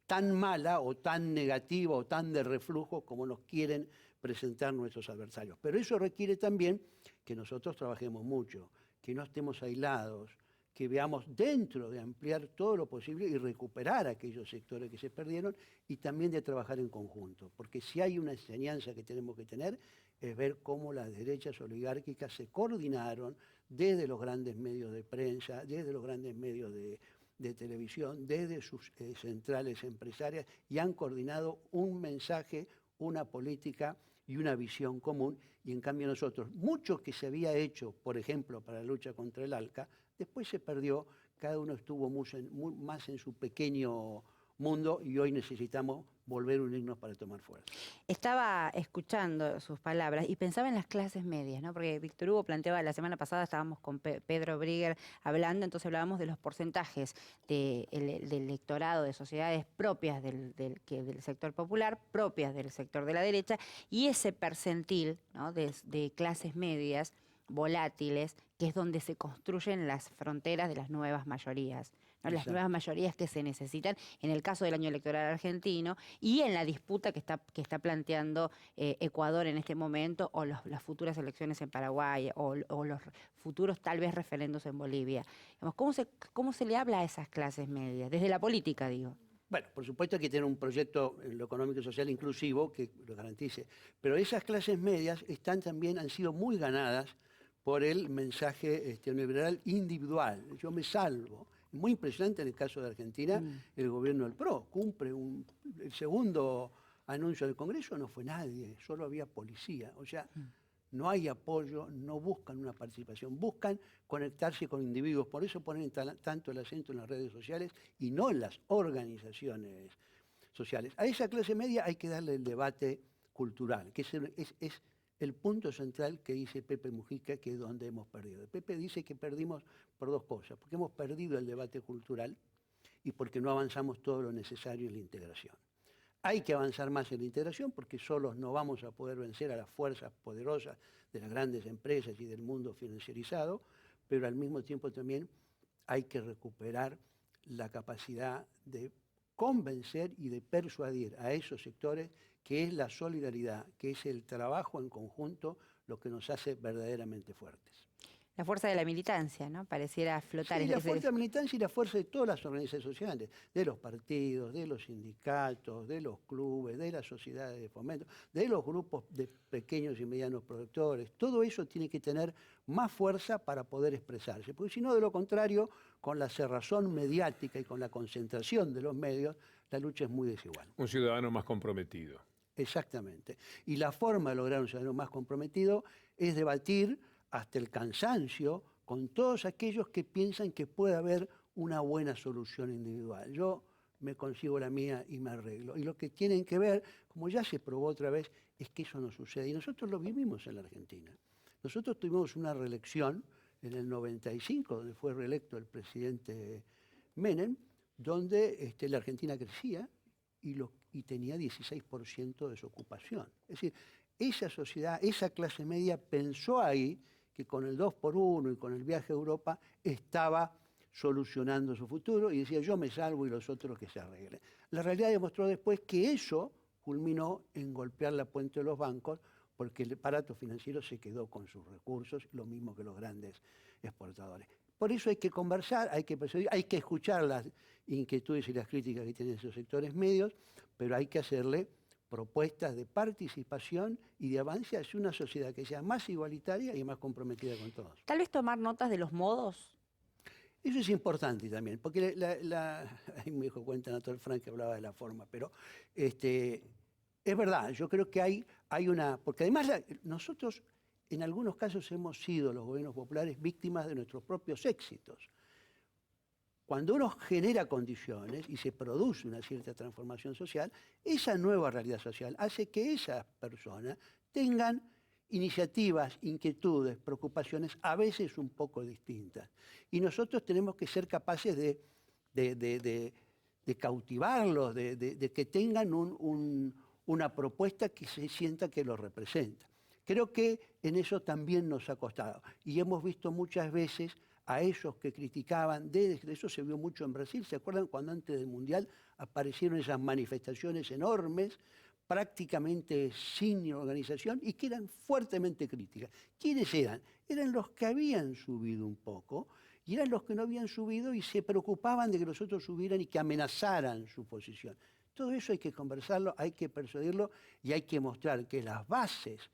tan mala o tan negativa o tan de reflujo como nos quieren presentar nuestros adversarios. Pero eso requiere también que nosotros trabajemos mucho, que no estemos aislados, que veamos dentro de ampliar todo lo posible y recuperar aquellos sectores que se perdieron y también de trabajar en conjunto. Porque si hay una enseñanza que tenemos que tener es ver cómo las derechas oligárquicas se coordinaron desde los grandes medios de prensa, desde los grandes medios de televisión, desde sus centrales empresarias y han coordinado un mensaje, una política y una visión común. Y en cambio nosotros, mucho que se había hecho, por ejemplo, para la lucha contra el ALCA, después se perdió, cada uno estuvo más en su pequeño mundo y hoy necesitamos volver a unirnos para tomar fuerza. Estaba escuchando sus palabras y pensaba en las clases medias, ¿no? Porque Víctor Hugo planteaba, la semana pasada estábamos con Pedro Brigger hablando, entonces hablábamos de los porcentajes del electorado de sociedades propias del sector popular, propias del sector de la derecha, y ese percentil, ¿no?, de clases medias volátiles, que es donde se construyen las fronteras de las nuevas mayorías, ¿no? Las nuevas mayorías que se necesitan en el caso del año electoral argentino y en la disputa que está planteando Ecuador en este momento, o las futuras elecciones en Paraguay, o los futuros tal vez referendos en Bolivia. ¿Cómo se le habla a esas clases medias? Desde la política, digo. Bueno, por supuesto hay que tener un proyecto en lo económico y social inclusivo que lo garantice, pero esas clases medias han sido muy ganadas por el mensaje neoliberal individual. Yo me salvo. Muy impresionante en el caso de Argentina, el gobierno del PRO cumple el segundo anuncio del Congreso, no fue nadie, solo había policía. O sea, no hay apoyo, no buscan una participación, buscan conectarse con individuos. Por eso ponen tanto el acento en las redes sociales y no en las organizaciones sociales. A esa clase media hay que darle el debate cultural, que es el punto central que dice Pepe Mujica, que es donde hemos perdido. Pepe dice que perdimos por dos cosas, porque hemos perdido el debate cultural y porque no avanzamos todo lo necesario en la integración. Hay que avanzar más en la integración porque solos no vamos a poder vencer a las fuerzas poderosas de las grandes empresas y del mundo financierizado, pero al mismo tiempo también hay que recuperar la capacidad de convencer y de persuadir a esos sectores que es la solidaridad, que es el trabajo en conjunto lo que nos hace verdaderamente fuertes. La fuerza de la militancia, ¿no? Pareciera flotar. Sí, la fuerza de la militancia y la fuerza de todas las organizaciones sociales, de los partidos, de los sindicatos, de los clubes, de las sociedades de fomento, de los grupos de pequeños y medianos productores. Todo eso tiene que tener más fuerza para poder expresarse, porque si no, de lo contrario, con la cerrazón mediática y con la concentración de los medios, la lucha es muy desigual. Un ciudadano más comprometido. Exactamente. Y la forma de lograr un ciudadano más comprometido es debatir hasta el cansancio con todos aquellos que piensan que puede haber una buena solución individual. Yo me consigo la mía y me arreglo. Y lo que tienen que ver, como ya se probó otra vez, es que eso no sucede. Y nosotros lo vivimos en la Argentina. Nosotros tuvimos una reelección en el 95, donde fue reelecto el presidente Menem, donde la Argentina crecía y tenía 16% de desocupación. Es decir, esa sociedad, esa clase media pensó ahí que con el 2x1 y con el viaje a Europa estaba solucionando su futuro y decía yo me salvo y los otros que se arreglen. La realidad demostró después que eso culminó en golpear la puente de los bancos porque el aparato financiero se quedó con sus recursos, lo mismo que los grandes exportadores. Por eso hay que conversar, hay que persuadir, hay que escuchar las inquietudes y las críticas que tienen esos sectores medios, pero hay que hacerle propuestas de participación y de avance hacia una sociedad que sea más igualitaria y más comprometida con todos. Tal vez tomar notas de los modos. Eso es importante también, porque ahí me dijo cuenta Anatole France que hablaba de la forma, pero es verdad, yo creo que hay una... Porque además nosotros en algunos casos hemos sido, los gobiernos populares, víctimas de nuestros propios éxitos. Cuando uno genera condiciones y se produce una cierta transformación social, esa nueva realidad social hace que esas personas tengan iniciativas, inquietudes, preocupaciones a veces un poco distintas. Y nosotros tenemos que ser capaces de cautivarlos, de que tengan una propuesta que se sienta que los representa. Creo que en eso también nos ha costado. Y hemos visto muchas veces a esos que criticaban, eso se vio mucho en Brasil, ¿se acuerdan cuando antes del Mundial aparecieron esas manifestaciones enormes, prácticamente sin organización y que eran fuertemente críticas? ¿Quiénes eran? Eran los que habían subido un poco y eran los que no habían subido y se preocupaban de que los otros subieran y que amenazaran su posición. Todo eso hay que conversarlo, hay que persuadirlo y hay que mostrar que las bases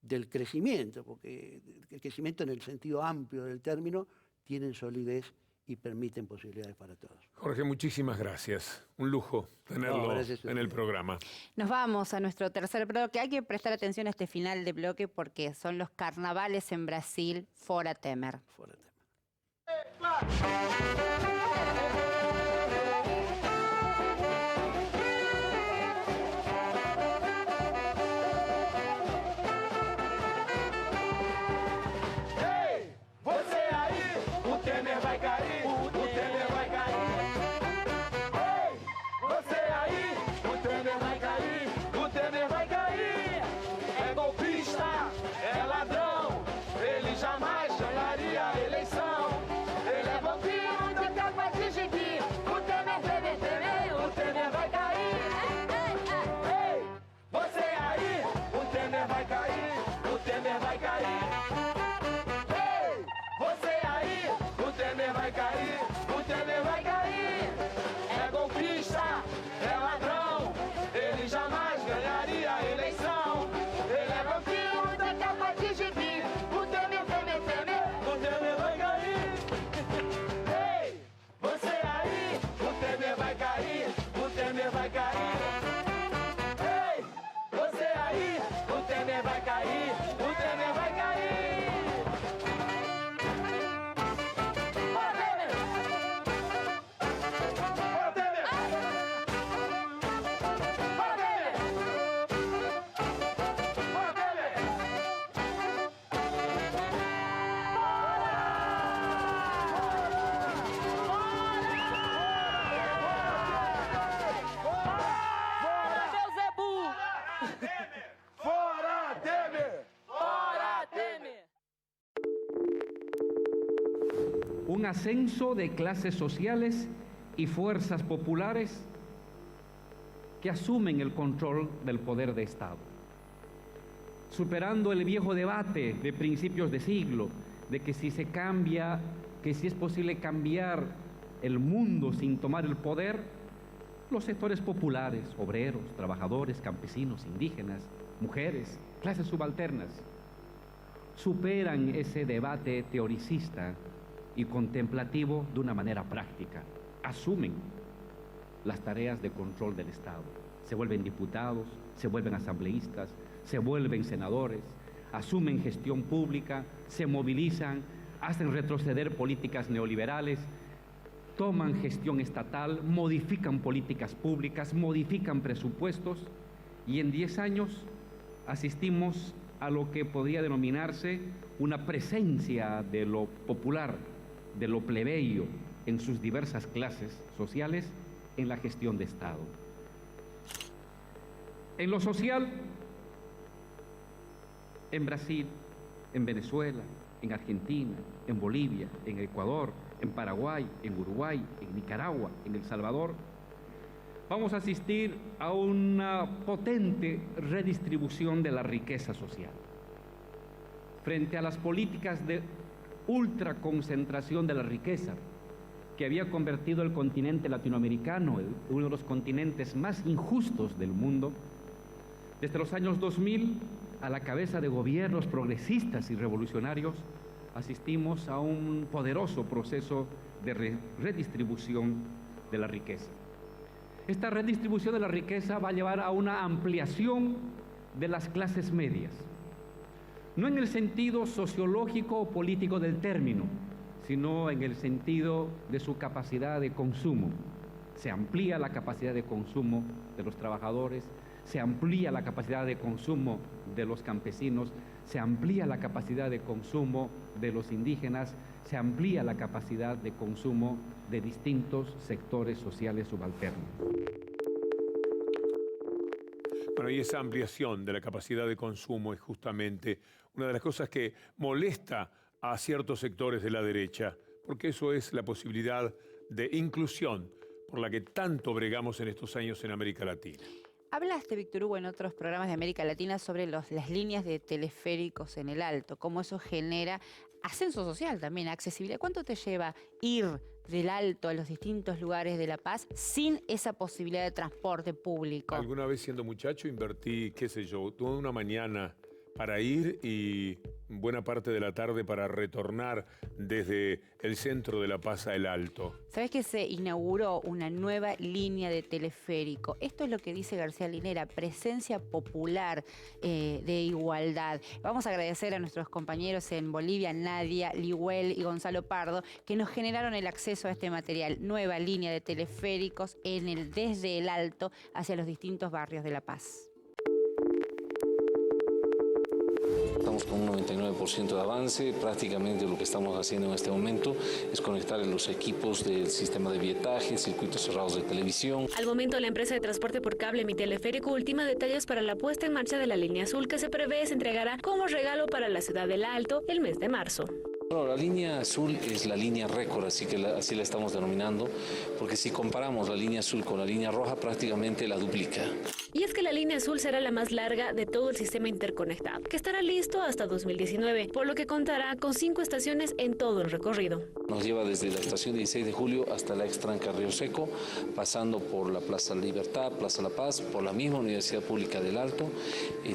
del crecimiento, porque el crecimiento en el sentido amplio del término, tienen solidez y permiten posibilidades para todos. Jorge, muchísimas gracias. Un lujo tenerlo en el programa. Nos vamos a nuestro tercer bloque. Hay que prestar atención a este final de bloque porque son los carnavales en Brasil, fora Temer. Fora Temer. Un ascenso de clases sociales y fuerzas populares que asumen el control del poder de Estado. Superando el viejo debate de principios de siglo, de que si se cambia, que si es posible cambiar el mundo sin tomar el poder, los sectores populares, obreros, trabajadores, campesinos, indígenas, mujeres, clases subalternas, superan ese debate teoricista y contemplativo de una manera práctica. Asumen las tareas de control del Estado. Se vuelven diputados, se vuelven asambleístas, se vuelven senadores, asumen gestión pública, se movilizan, hacen retroceder políticas neoliberales, toman gestión estatal, modifican políticas públicas, modifican presupuestos y en 10 años asistimos a lo que podría denominarse una presencia de lo popular, de lo plebeyo en sus diversas clases sociales en la gestión de Estado. En lo social, en Brasil, en Venezuela, en Argentina, en Bolivia, en Ecuador, en Paraguay, en Uruguay, en Nicaragua, en El Salvador, vamos a asistir a una potente redistribución de la riqueza social. Frente a las políticas de ultraconcentración de la riqueza, que había convertido el continente latinoamericano en uno de los continentes más injustos del mundo, desde los años 2000, a la cabeza de gobiernos progresistas y revolucionarios, asistimos a un poderoso proceso de redistribución de la riqueza. Esta redistribución de la riqueza va a llevar a una ampliación de las clases medias, no en el sentido sociológico o político del término, sino en el sentido de su capacidad de consumo. Se amplía la capacidad de consumo de los trabajadores, se amplía la capacidad de consumo de los campesinos, se amplía la capacidad de consumo de los indígenas, se amplía la capacidad de consumo de distintos sectores sociales subalternos. Bueno, y esa ampliación de la capacidad de consumo es justamente una de las cosas que molesta a ciertos sectores de la derecha, porque eso es la posibilidad de inclusión por la que tanto bregamos en estos años en América Latina. Hablaste, Víctor Hugo, en otros programas de América Latina sobre las líneas de teleféricos en el Alto, cómo eso genera ascenso social también, accesibilidad. ¿Cuánto te lleva ir del Alto a los distintos lugares de La Paz sin esa posibilidad de transporte público? Alguna vez siendo muchacho invertí, qué sé yo, toda una mañana para ir y buena parte de la tarde para retornar desde el centro de La Paz a El Alto. ¿Sabés que se inauguró una nueva línea de teleférico? Esto es lo que dice García Linera, presencia popular de igualdad. Vamos a agradecer a nuestros compañeros en Bolivia, Nadia, Lihuel y Gonzalo Pardo, que nos generaron el acceso a este material. Nueva línea de teleféricos desde El Alto hacia los distintos barrios de La Paz. Estamos con un 99% de avance. Prácticamente lo que estamos haciendo en este momento es conectar los equipos del sistema de billetaje, circuitos cerrados de televisión. Al momento, la empresa de transporte por cable Mi Teleférico ultima detalles para la puesta en marcha de la línea azul, que se prevé se entregará como regalo para la ciudad del Alto el mes de marzo. Bueno, la línea azul es la línea récord, así la estamos denominando, porque si comparamos la línea azul con la línea roja, prácticamente la duplica. Y es que la línea azul será la más larga de todo el sistema interconectado, que estará listo hasta 2019, por lo que contará con 5 estaciones en todo el recorrido. Nos lleva desde la estación 16 de julio hasta la extranca Río Seco, pasando por la Plaza Libertad, Plaza La Paz, por la misma Universidad Pública del Alto.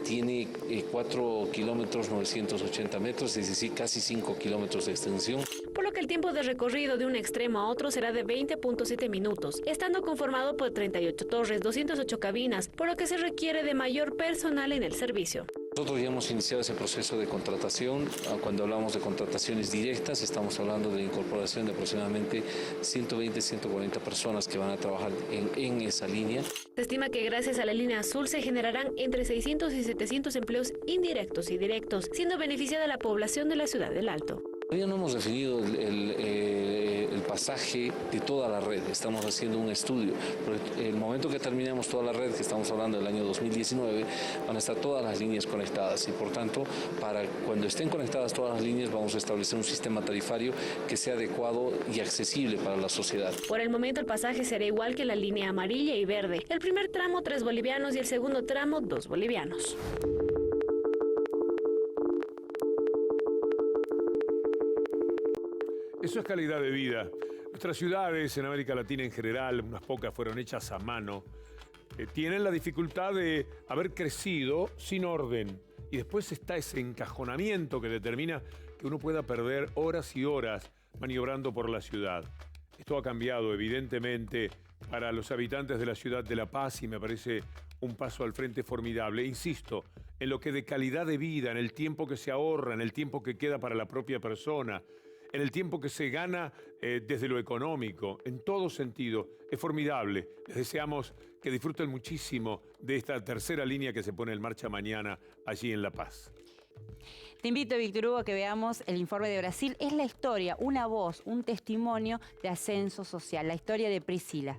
Tiene 4 kilómetros 980 metros, es decir, casi 5 kilómetros de extensión. Por lo que el tiempo de recorrido de un extremo a otro será de 20.7 minutos, estando conformado por 38 torres, 208 cabinas, por lo que se requiere de mayor personal en el servicio. Nosotros ya hemos iniciado ese proceso de contratación. Cuando hablamos de contrataciones directas, estamos hablando de la incorporación de aproximadamente 120, 140 personas que van a trabajar en esa línea. Se estima que gracias a la línea azul se generarán entre 600 y 700 empleos indirectos y directos, siendo beneficiada la población de la ciudad del Alto. Todavía no hemos definido el pasaje de toda la red, estamos haciendo un estudio. Pero el momento que terminemos toda la red, que estamos hablando del año 2019, van a estar todas las líneas conectadas y por tanto, para cuando estén conectadas todas las líneas, vamos a establecer un sistema tarifario que sea adecuado y accesible para la sociedad. Por el momento el pasaje será igual que la línea amarilla y verde. El primer tramo 3 bolivianos y el segundo tramo 2 bolivianos. Eso es calidad de vida. Nuestras ciudades en América Latina en general, unas pocas fueron hechas a mano, tienen la dificultad de haber crecido sin orden. Y después está ese encajonamiento que determina que uno pueda perder horas y horas maniobrando por la ciudad. Esto ha cambiado evidentemente para los habitantes de la ciudad de La Paz y me parece un paso al frente formidable. Insisto, en lo que de calidad de vida, en el tiempo que se ahorra, en el tiempo que queda para la propia persona, en el tiempo que se gana desde lo económico, en todo sentido, es formidable. Les deseamos que disfruten muchísimo de esta tercera línea que se pone en marcha mañana allí en La Paz. Te invito, Víctor Hugo, a que veamos el informe de Brasil. Es la historia, una voz, un testimonio de ascenso social, la historia de Priscila.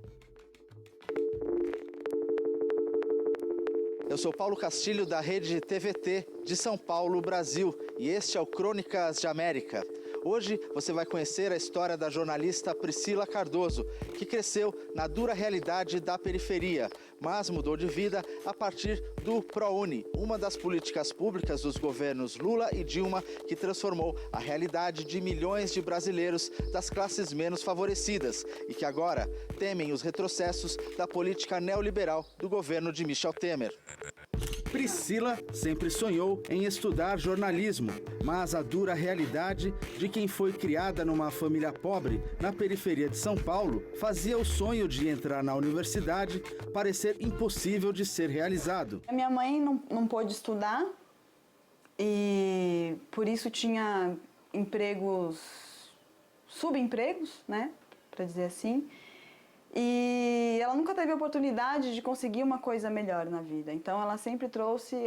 Eu sou Paulo Castilho, da rede TVT de São Paulo, Brasil, e este é o Crônicas de América. Hoje você vai conhecer a história da jornalista Priscila Cardoso, que cresceu na dura realidade da periferia, mas mudou de vida a partir do ProUni, uma das políticas públicas dos governos Lula e Dilma que transformou a realidade de milhões de brasileiros das classes menos favorecidas e que agora temem os retrocessos da política neoliberal do governo de Michel Temer. Priscila sempre sonhou em estudar jornalismo, mas a dura realidade de quem foi criada numa família pobre na periferia de São Paulo fazia o sonho de entrar na universidade parecer impossível de ser realizado. Minha mãe não pôde estudar e por isso tinha subempregos, né, para dizer assim. E ela nunca teve a oportunidade de conseguir uma coisa melhor na vida. Então ela sempre trouxe,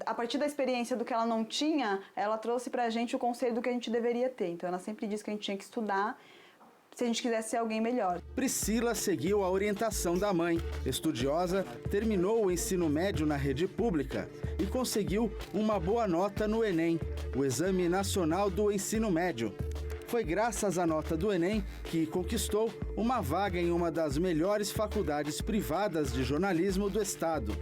a partir da experiência do que ela não tinha, ela trouxe pra gente o conselho do que a gente deveria ter. Então ela sempre disse que a gente tinha que estudar se a gente quisesse ser alguém melhor. Priscila seguiu a orientação da mãe. Estudiosa, terminou o ensino médio na rede pública e conseguiu uma boa nota no Enem, o Exame Nacional do Ensino Médio. Foi graças à nota do Enem que conquistou uma vaga em uma das melhores faculdades privadas de jornalismo do estado.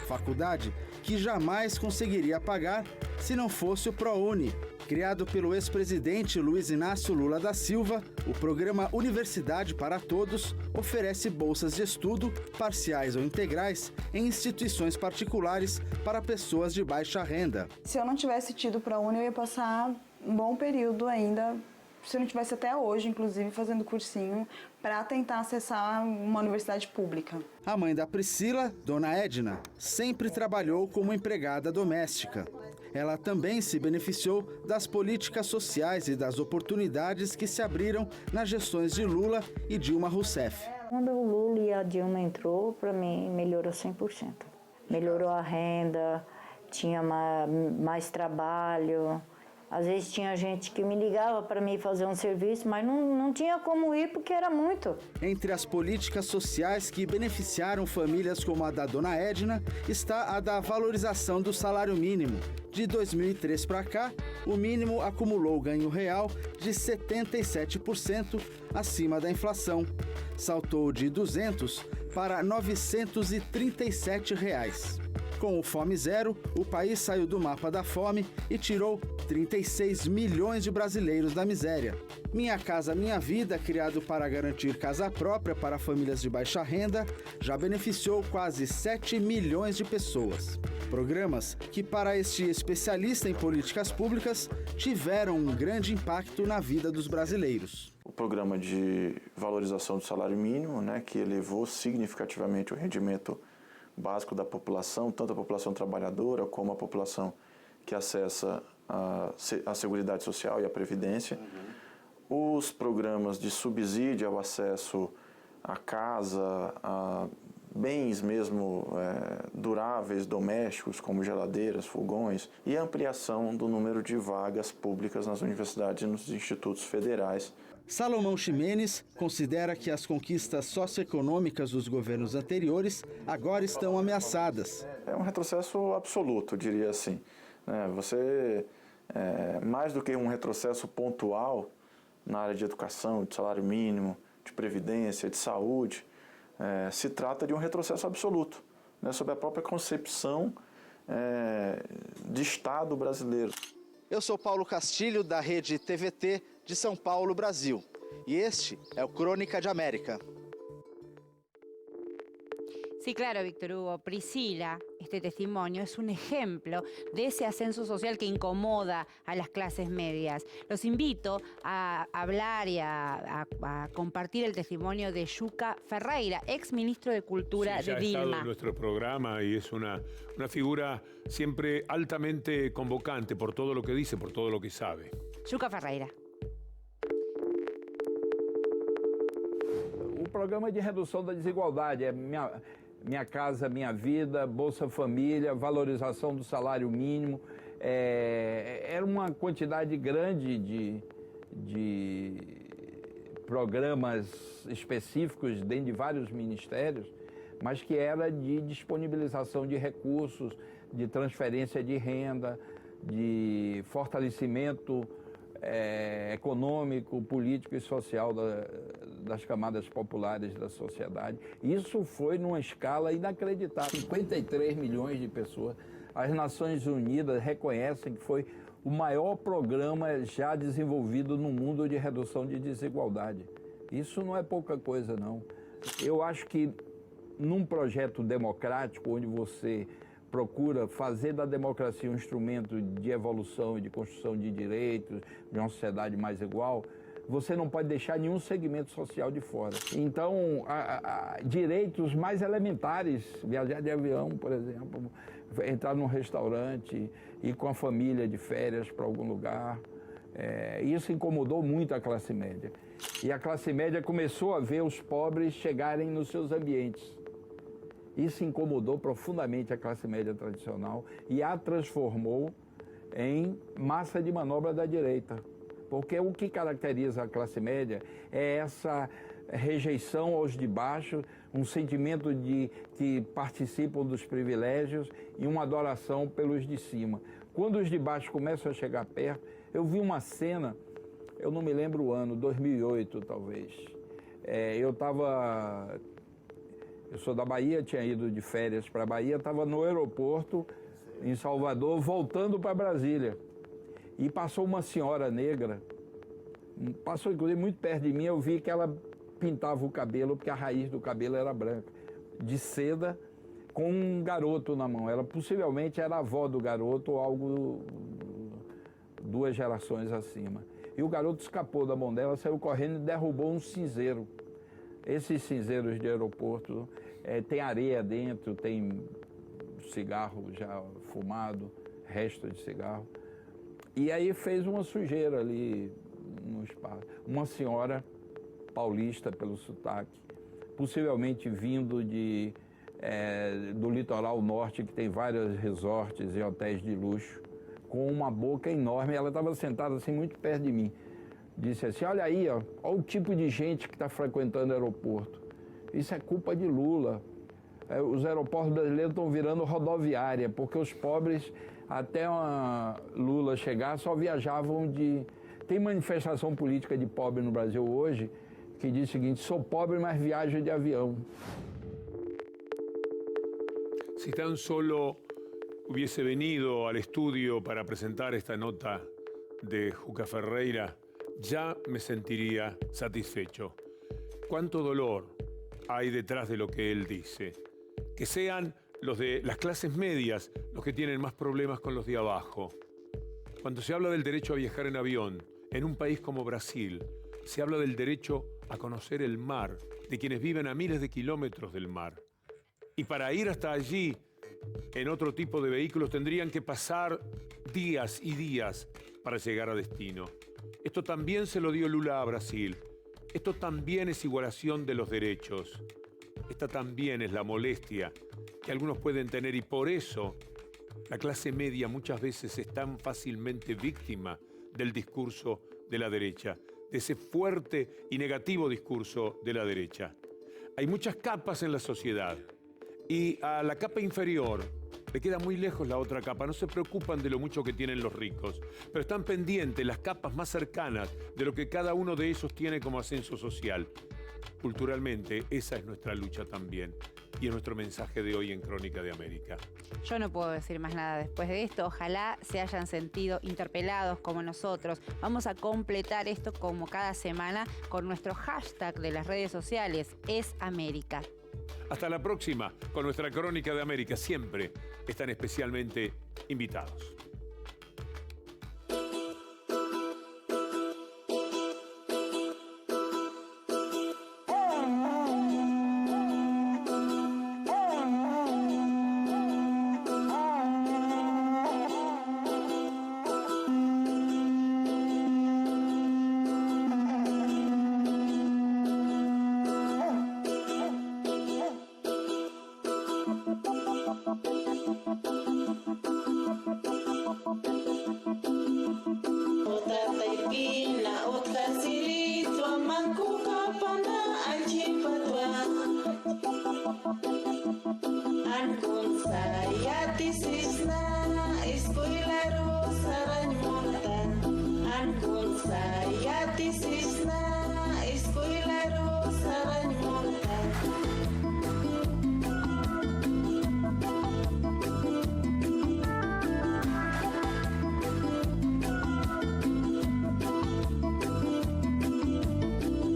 Faculdade que jamais conseguiria pagar se não fosse o ProUni. Criado pelo ex-presidente Luiz Inácio Lula da Silva, o programa Universidade para Todos oferece bolsas de estudo, parciais ou integrais, em instituições particulares para pessoas de baixa renda. Se eu não tivesse tido ProUni, eu ia passar um bom período ainda, se eu não tivesse até hoje, inclusive, fazendo cursinho para tentar acessar uma universidade pública. A mãe da Priscila, Dona Edna, sempre trabalhou como empregada doméstica. Ela também se beneficiou das políticas sociais e das oportunidades que se abriram nas gestões de Lula e Dilma Rousseff. Quando o Lula e a Dilma entrou, para mim, melhorou 100%. Melhorou a renda, tinha mais trabalho. Às vezes tinha gente que me ligava para mim fazer um serviço, mas não tinha como ir porque era muito. Entre as políticas sociais que beneficiaram famílias como a da Dona Edna, está a da valorização do salário mínimo. De 2003 para cá, o mínimo acumulou ganho real de 77% acima da inflação. Saltou de R$ 200 para R$ 937. Com o Fome Zero, o país saiu do mapa da fome e tirou 36 milhões de brasileiros da miséria. Minha Casa Minha Vida, criado para garantir casa própria para famílias de baixa renda, já beneficiou quase 7 milhões de pessoas. Programas que, para este especialista em políticas públicas, tiveram um grande impacto na vida dos brasileiros. O programa de valorização do salário mínimo, né, que elevou significativamente o rendimento básico da população, tanto a população trabalhadora como a população que acessa a Seguridade Social e a Previdência. Os programas de subsídio ao acesso à casa, a bens mesmo duráveis, domésticos, como geladeiras, fogões, e a ampliação do número de vagas públicas nas universidades e nos institutos federais. Salomão Ximenes considera que as conquistas socioeconômicas dos governos anteriores agora estão ameaçadas. É um retrocesso absoluto, diria assim. Você, mais do que um retrocesso pontual na área de educação, de salário mínimo, de previdência, de saúde, se trata de um retrocesso absoluto, sobre a própria concepção de Estado brasileiro. Eu sou Paulo Castilho, da rede TVT de São Paulo, Brasil. E este é o Crônica de América. Sí, claro, Víctor Hugo. Priscila, este testimonio es un ejemplo de ese ascenso social que incomoda a las clases medias. Los invito a hablar y a compartir el testimonio de Yuka Ferreira, ex ministro de Cultura de Dilma. Ha estado en nuestro programa y es una figura siempre altamente convocante por todo lo que dice, por todo lo que sabe. Yuka Ferreira. O programa de redução da desigualdade é Minha Casa Minha Vida, Bolsa Família, valorização do salário mínimo. Era uma quantidade grande de programas específicos dentro de vários ministérios, mas que era de disponibilização de recursos, de transferência de renda, de fortalecimento econômico, político e social das camadas populares da sociedade. Isso foi numa escala inacreditável. 53 milhões de pessoas. As Nações Unidas reconhecem que foi o maior programa já desenvolvido no mundo de redução de desigualdade. Isso não é pouca coisa, não. Eu acho que num projeto democrático, onde você procura fazer da democracia um instrumento de evolução e de construção de direitos, de uma sociedade mais igual, você não pode deixar nenhum segmento social de fora. Então, direitos mais elementares, viajar de avião, por exemplo, entrar num restaurante, ir com a família de férias para algum lugar, isso incomodou muito a classe média. E a classe média começou a ver os pobres chegarem nos seus ambientes. Isso incomodou profundamente a classe média tradicional e a transformou em massa de manobra da direita. Porque o que caracteriza a classe média é essa rejeição aos de baixo, um sentimento de que participam dos privilégios e uma adoração pelos de cima. Quando os de baixo começam a chegar perto, eu vi uma cena, eu não me lembro o ano, 2008 talvez. Eu sou da Bahia, tinha ido de férias para a Bahia, estava no aeroporto, em Salvador, voltando para Brasília. E passou uma senhora negra, passou inclusive muito perto de mim, eu vi que ela pintava o cabelo, porque a raiz do cabelo era branca, de seda, com um garoto na mão. Ela possivelmente era a avó do garoto ou algo 2 gerações acima. E o garoto escapou da mão dela, saiu correndo e derrubou um cinzeiro. Esses cinzeiros de aeroporto tem areia dentro, tem cigarro já fumado, resto de cigarro. E aí fez uma sujeira ali no espaço. Uma senhora paulista pelo sotaque, possivelmente vindo do litoral norte, que tem vários resorts e hotéis de luxo, com uma boca enorme. Ela estava sentada assim muito perto de mim. Disse assim, olha aí, olha o tipo de gente que está frequentando o aeroporto. Isso é culpa de Lula. Os aeroportos brasileiros estão virando rodoviária, porque os pobres, até Lula chegar, só viajavam de... Tem manifestação política de pobre no Brasil hoje, que diz o seguinte, sou pobre, mas viajo de avião. Si tan solo hubiese venido al estudio para presentar esta nota de Juca Ferreira, ya me sentiría satisfecho. Cuánto dolor hay detrás de lo que él dice. Que sean los de las clases medias los que tienen más problemas con los de abajo. Cuando se habla del derecho a viajar en avión, en un país como Brasil, se habla del derecho a conocer el mar, de quienes viven a miles de kilómetros del mar. Y para ir hasta allí, en otro tipo de vehículos, tendrían que pasar días y días para llegar a destino. Esto también se lo dio Lula a Brasil. Esto también es igualación de los derechos. Esta también es la molestia que algunos pueden tener y por eso la clase media muchas veces es tan fácilmente víctima del discurso de la derecha, de ese fuerte y negativo discurso de la derecha. Hay muchas capas en la sociedad y a la capa inferior le queda muy lejos la otra capa. No se preocupan de lo mucho que tienen los ricos, pero están pendientes las capas más cercanas de lo que cada uno de ellos tiene como ascenso social. Culturalmente, esa es nuestra lucha también. Y es nuestro mensaje de hoy en Crónica de América. Yo no puedo decir más nada después de esto. Ojalá se hayan sentido interpelados como nosotros. Vamos a completar esto como cada semana con nuestro hashtag de las redes sociales, @EsAmérica. Hasta la próxima con nuestra Crónica de América. Siempre están especialmente invitados.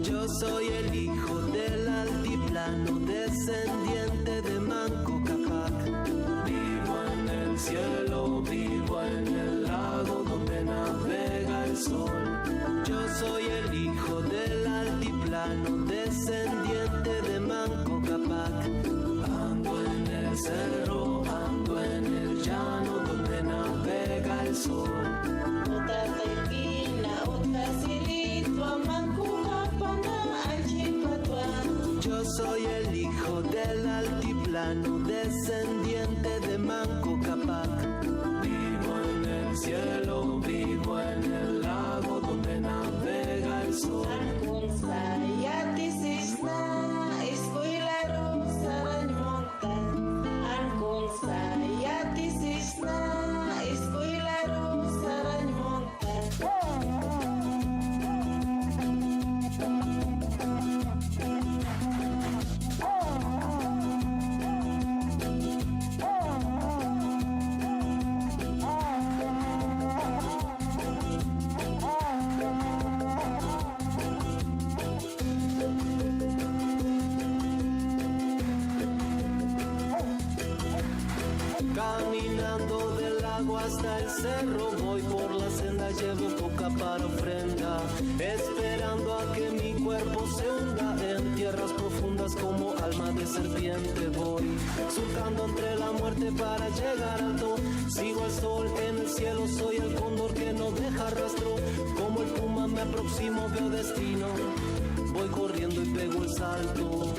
Yo soy el hijo del altiplano, descendiente de Manco Cápac. Vivo en el cielo, vivo en el lago donde navega el sol. Yo soy el hijo del altiplano, descendiente de Manco Cápac. Ando en el cerro, ando en el llano donde navega el sol. Yo soy el hijo del altiplano, descendiente de Manco Cápac. Vivo en el cielo, vivo en el lago donde navega el sol. Caminando del lago hasta el cerro, voy por la senda, llevo coca para ofrenda, esperando a que mi cuerpo se hunda en tierras profundas como alma de serpiente. Voy surcando entre la muerte para llegar alto, sigo el sol en el cielo, soy el cóndor que no deja rastro, como el puma me aproximo, veo destino, voy corriendo y pego el salto.